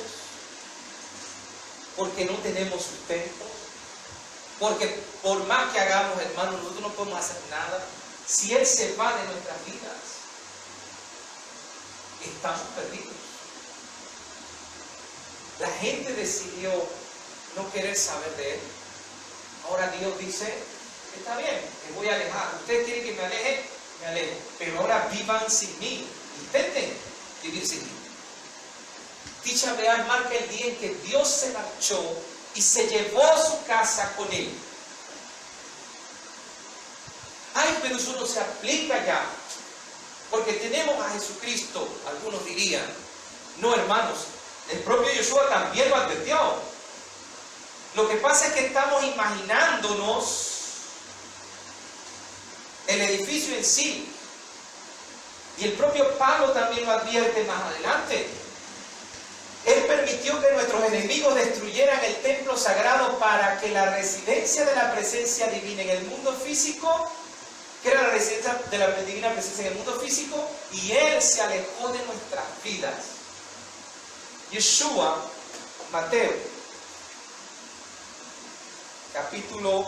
[SPEAKER 3] porque no tenemos sustento, porque por más que hagamos, hermanos, nosotros no podemos hacer nada. Si Él se va de nuestras vidas, estamos perdidos. La gente decidió no querer saber de Él. Ahora Dios dice, está bien, me voy a alejar. Ustedes quieren que me aleje, me alejo. Pero ahora vivan sin mí. Intenten vivir sin mí. Tisha B'Av marca el día en que Dios se marchó y se llevó a su casa con Él. Ay, pero eso no se aplica ya, porque tenemos a Jesucristo. Algunos dirían, no, hermanos, el propio Yeshua también lo advirtió. Lo que pasa es que estamos imaginándonos el edificio en sí, y el propio Pablo también lo advierte más adelante. Él permitió que nuestros enemigos destruyeran el templo sagrado para que la residencia de la presencia divina en el mundo físico, que era la residencia de la divina presencia en el mundo físico, y Él se alejó de nuestras vidas. Yeshua, Mateo, capítulo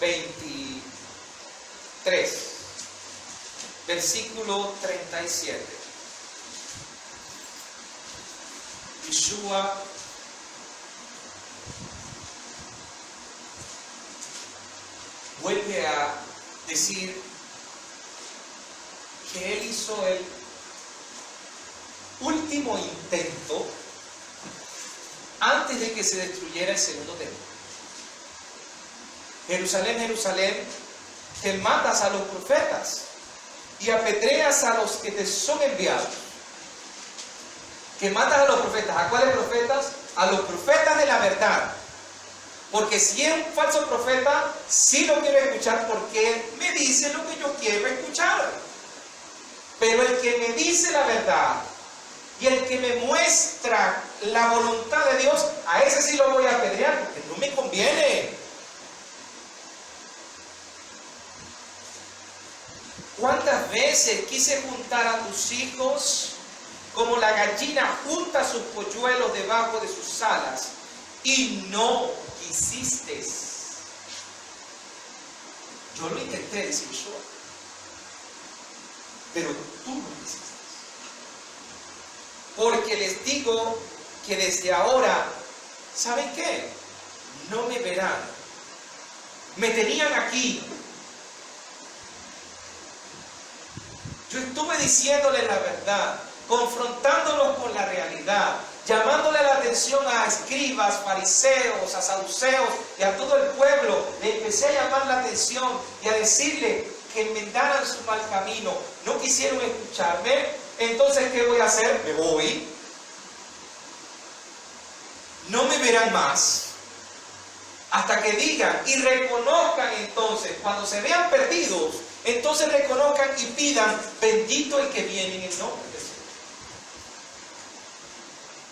[SPEAKER 3] 23, versículo 37. Yeshua vuelve a decir que Él hizo el último intento antes de que se destruyera el segundo templo. Jerusalén, Jerusalén, que matas a los profetas y apedreas a los que te son enviados. Que matas a los profetas. ¿A cuáles profetas? A los profetas de la verdad. Porque si es un falso profeta, sí lo quiero escuchar porque me dice lo que yo quiero escuchar. Pero el que me dice la verdad, Y el que me muestra la voluntad de Dios, a ese sí lo voy a apedrear, porque no me conviene. ¿Cuántas veces quise juntar a tus hijos como la gallina junta sus polluelos debajo de sus alas y no quisiste? Yo lo intenté, dice Yeshua, pero tú no quisiste. Porque les digo que desde ahora, ¿saben qué? No me verán. Me tenían aquí. Yo estuve diciéndole la verdad, confrontándolos con la realidad, llamándole la atención a escribas, fariseos, a saduceos y a todo el pueblo. Le empecé a llamar la atención y a decirle que enmendaran su mal camino. No quisieron escucharme. Entonces, ¿qué voy a hacer? Me voy. No me verán más. Hasta que digan y reconozcan entonces, cuando se vean perdidos, entonces reconozcan y pidan, bendito el que viene en el nombre de Jesús.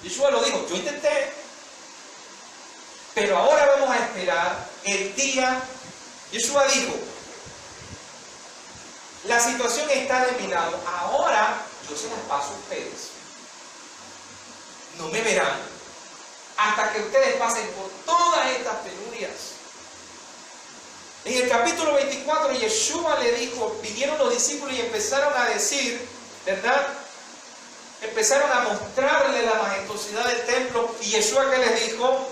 [SPEAKER 3] Yeshua lo dijo, yo intenté, pero ahora vamos a esperar el día. Yeshua dijo, la situación está de mi lado, ahora yo se las paso a ustedes. No me verán hasta que ustedes pasen por todas estas penurias. En el capítulo 24, Yeshua le dijo, vinieron los discípulos y empezaron a decir, ¿verdad? Empezaron a mostrarle la majestuosidad del templo. Y Yeshua, ¿qué les dijo?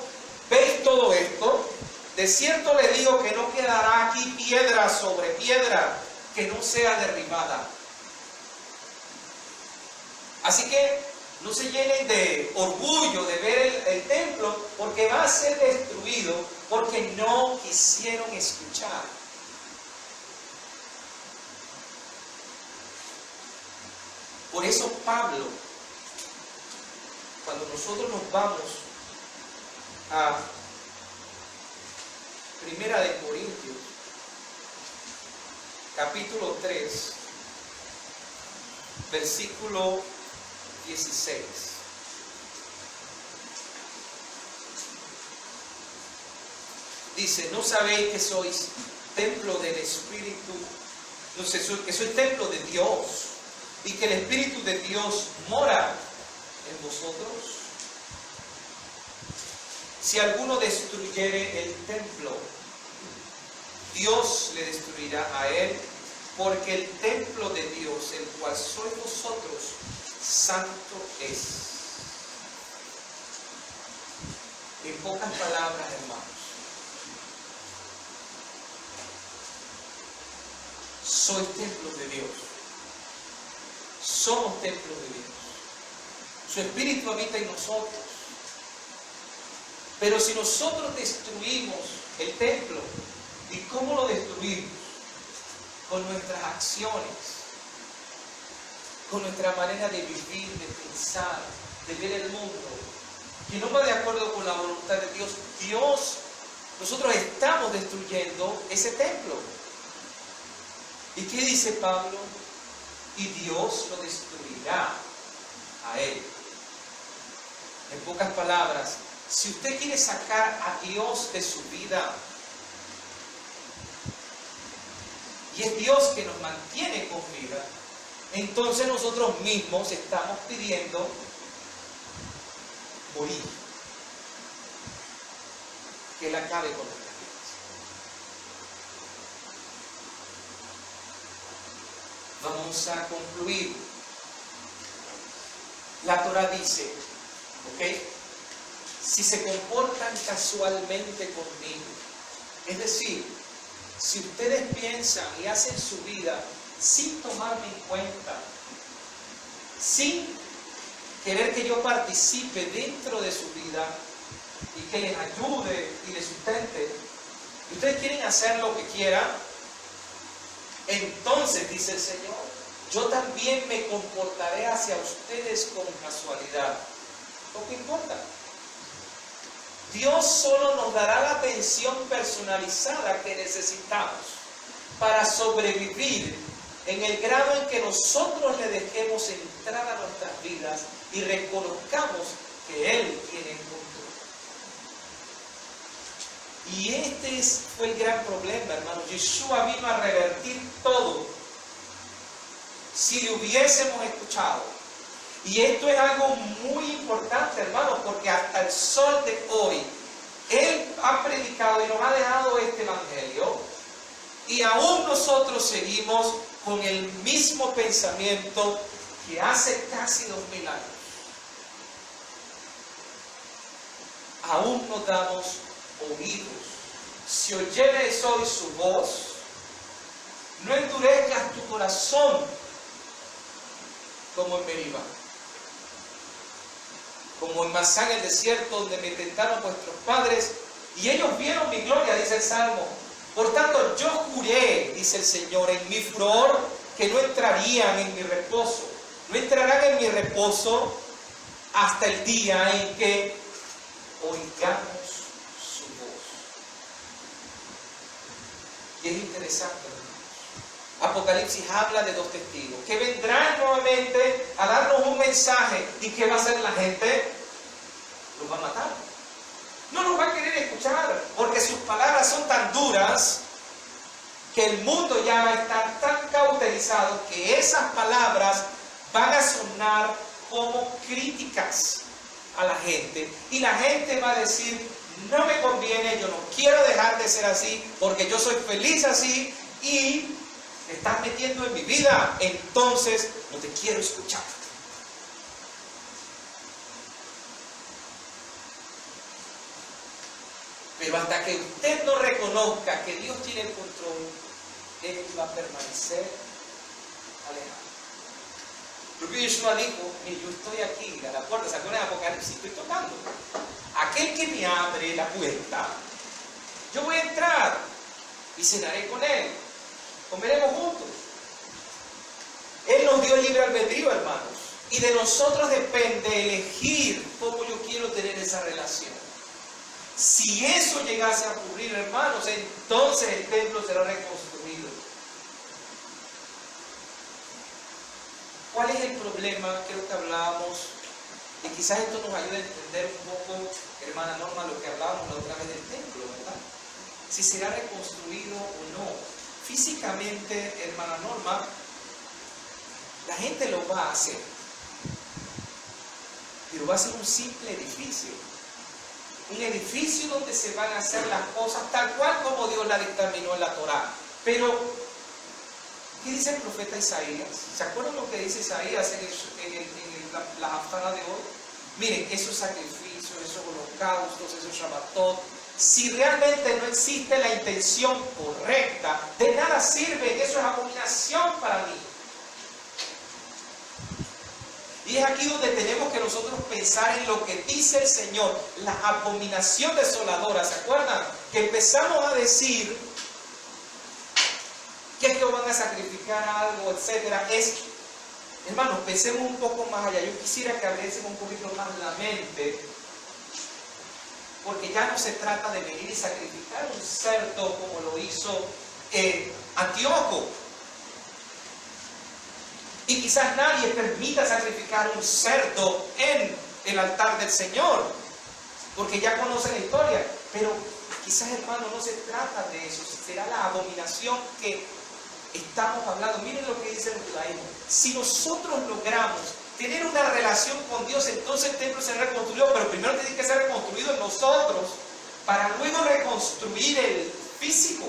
[SPEAKER 3] ¿Veis todo esto? De cierto les digo que no quedará aquí piedra sobre piedra que no sea derribada. Así que no se llenen de orgullo de ver el templo, porque va a ser destruido, porque no quisieron escuchar. Por eso Pablo, cuando nosotros nos vamos a Primera de Corintios, capítulo 3, versículo 16. Dice, ¿no sabéis que sois templo del Espíritu? No sé, que sois templo de Dios y que el Espíritu de Dios mora en vosotros. Si alguno destruyere el templo, Dios le destruirá a él, porque el templo de Dios, el cual sois vosotros, santo es. En pocas palabras, hermanos, sois templo de Dios. Somos templo de Dios. Su Espíritu habita en nosotros. Pero si nosotros destruimos el templo, ¿y cómo lo destruimos? Con nuestras acciones, con nuestra manera de vivir, de pensar, de ver el mundo, que no va de acuerdo con la voluntad de Dios. Nosotros estamos destruyendo ese templo. ¿Y qué dice Pablo? Y Dios lo destruirá a él. En pocas palabras, si usted quiere sacar a Dios de su vida, y es Dios que nos mantiene con vida, entonces nosotros mismos estamos pidiendo morir, que Él acabe con nuestras vidas. Vamos a concluir. La Torah dice, ¿ok? Si se comportan casualmente conmigo, es decir, si ustedes piensan y hacen su vida sin tomarme en cuenta, sin querer que yo participe dentro de su vida y que les ayude y les sustente, y ustedes quieren hacer lo que quieran, entonces, dice el Señor, yo también me comportaré hacia ustedes con casualidad. ¿No te importa? Dios solo nos dará la atención personalizada que necesitamos para sobrevivir en el grado en que nosotros le dejemos entrar a nuestras vidas y reconozcamos que Él tiene el control. Y fue el gran problema, hermanos. Yeshua vino a revertir todo si le hubiésemos escuchado. Y esto es algo muy importante, hermanos, porque hasta el sol de hoy, Él ha predicado y nos ha dejado este evangelio, y aún nosotros seguimos con el mismo pensamiento que hace casi 2000 años. Aún no damos oídos. Si oyeres hoy su voz, no endurezcas tu corazón como en Meribá, como en Masá, en el desierto, donde me tentaron vuestros padres, y ellos vieron mi gloria, dice el Salmo. Por tanto, yo juré, dice el Señor, en mi furor, que no entrarían en mi reposo. No entrarán en mi reposo hasta el día en que oigamos su voz. Y es interesante, hermanos. Apocalipsis habla de 2 testigos que vendrán nuevamente a darnos un mensaje. ¿Y qué va a hacer la gente? Los va a matar. No los va a querer escuchar, porque sus palabras son tan duras que el mundo ya va a estar tan cauterizado que esas palabras van a sonar como críticas a la gente. Y la gente va a decir, no me conviene, yo no quiero dejar de ser así, porque yo soy feliz así y me estás metiendo en mi vida, entonces no te quiero escuchar. Pero hasta que usted no reconozca que Dios tiene el control, Él va a permanecer alejado. Porque Yeshua dijo, mire, yo estoy aquí a la puerta, ¿se acuerdan de Apocalipsis? Estoy tocando. Aquel que me abre la puerta, yo voy a entrar y cenaré con Él. Comeremos juntos. Él nos dio el libre albedrío, hermanos. Y de nosotros depende elegir cómo yo quiero tener esa relación. Si eso llegase a ocurrir, hermanos, entonces el templo será reconstruido. ¿Cuál es el problema? Creo que hablábamos, y quizás esto nos ayude a entender un poco, hermana Norma, lo que hablábamos la otra vez del templo, ¿verdad? Si será reconstruido o no. Físicamente, hermana Norma, la gente lo va a hacer, pero va a ser un simple edificio. Un edificio donde se van a hacer las cosas tal cual como Dios la dictaminó en la Torá. Pero, ¿qué dice el profeta Isaías? ¿Se acuerdan lo que dice Isaías en la Haftará de hoy? Miren, esos sacrificios, esos holocaustos, esos Shabbatot, si realmente no existe la intención correcta, de nada sirve, eso es abominación para mí. Y es aquí donde tenemos que nosotros pensar en lo que dice el Señor, la abominación desoladora. ¿Se acuerdan? Que empezamos a decir que es que van a sacrificar algo, etcétera. Hermanos, pensemos un poco más allá. Yo quisiera que abriésemos un poquito más la mente, porque ya no se trata de venir y sacrificar un cerdo como lo hizo Antíoco. Y quizás nadie permita sacrificar un cerdo en el altar del Señor, porque ya conocen la historia. Pero quizás, hermano, no se trata de eso. Será la abominación que estamos hablando. Miren lo que dice el judaísmo. Si nosotros logramos tener una relación con Dios, entonces el templo será reconstruido, pero primero tiene que ser reconstruido en nosotros, para luego reconstruir el físico.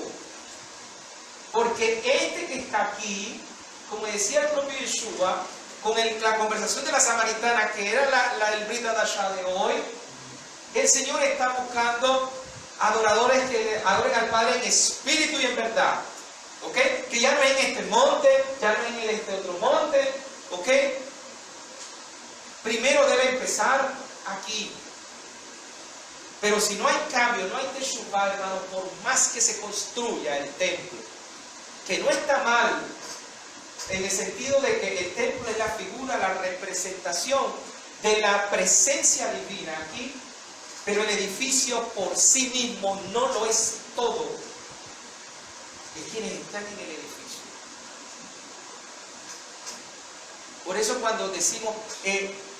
[SPEAKER 3] Porque este que está aquí, como decía el propio Yeshua, con la conversación de la samaritana, que era el Brit Hadashah de hoy, el Señor está buscando adoradores que le adoren al Padre en espíritu y en verdad. ¿Ok? Que ya no es en este monte, ya no es en este otro monte. ¿Ok? Primero debe empezar aquí. Pero si no hay cambio, no hay teshuvah, hermano, por más que se construya el templo, que no está mal, en el sentido de que el templo es la figura, la representación de la presencia divina aquí, pero el edificio por sí mismo no lo es todo de quienes están en el edificio. Por eso cuando decimos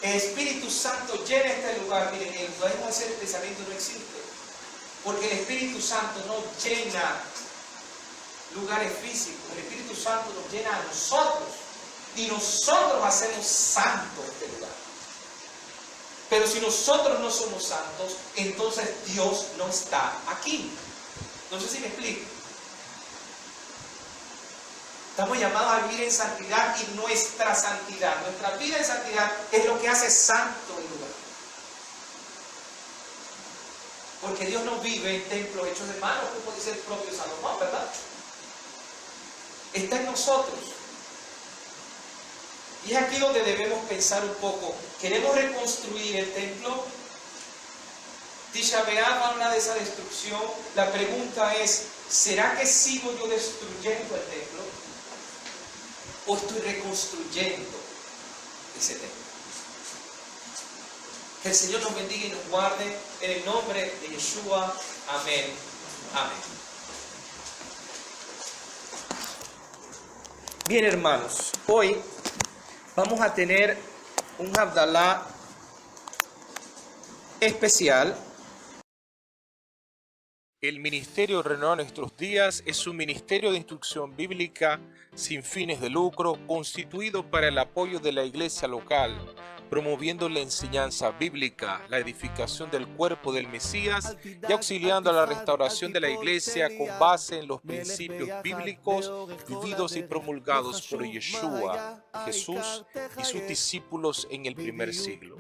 [SPEAKER 3] Espíritu Santo llena este lugar, miren, el judaísmo ese pensamiento no existe. Porque el Espíritu Santo no llena lugares físicos, el Espíritu Santo nos llena a nosotros y nosotros hacemos santo este lugar. Pero si nosotros no somos santos, entonces Dios no está aquí. No sé si me explico. Estamos llamados a vivir en santidad y nuestra vida en santidad es lo que hace santo el lugar. Porque Dios no vive en templos hechos de manos, como dice el propio Salomón, ¿verdad? Está en nosotros. Y es aquí donde debemos pensar un poco. ¿Queremos reconstruir el templo? Tisha B'Av habla de esa destrucción. La pregunta es, ¿será que sigo yo destruyendo el templo? ¿O estoy reconstruyendo ese templo? Que el Señor nos bendiga y nos guarde en el nombre de Yeshua. Amén. Amén. Bien, hermanos, hoy vamos a tener un Havdalah especial.
[SPEAKER 4] El Ministerio Renueva Nuestros Días es un ministerio de instrucción bíblica sin fines de lucro constituido para el apoyo de la iglesia local, promoviendo la enseñanza bíblica, la edificación del cuerpo del Mesías y auxiliando a la restauración de la iglesia con base en los principios bíblicos vividos y promulgados por Yeshua, Jesús y sus discípulos en el primer siglo.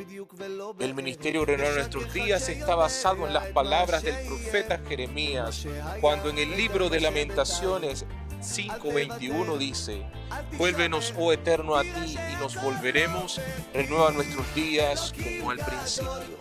[SPEAKER 4] El Ministerio Renueva Nuestros Días está basado en las palabras del profeta Jeremías, cuando en el libro de Lamentaciones 5:21 dice: vuélvenos, oh Eterno, a ti y nos volveremos, renueva nuestros días como al principio.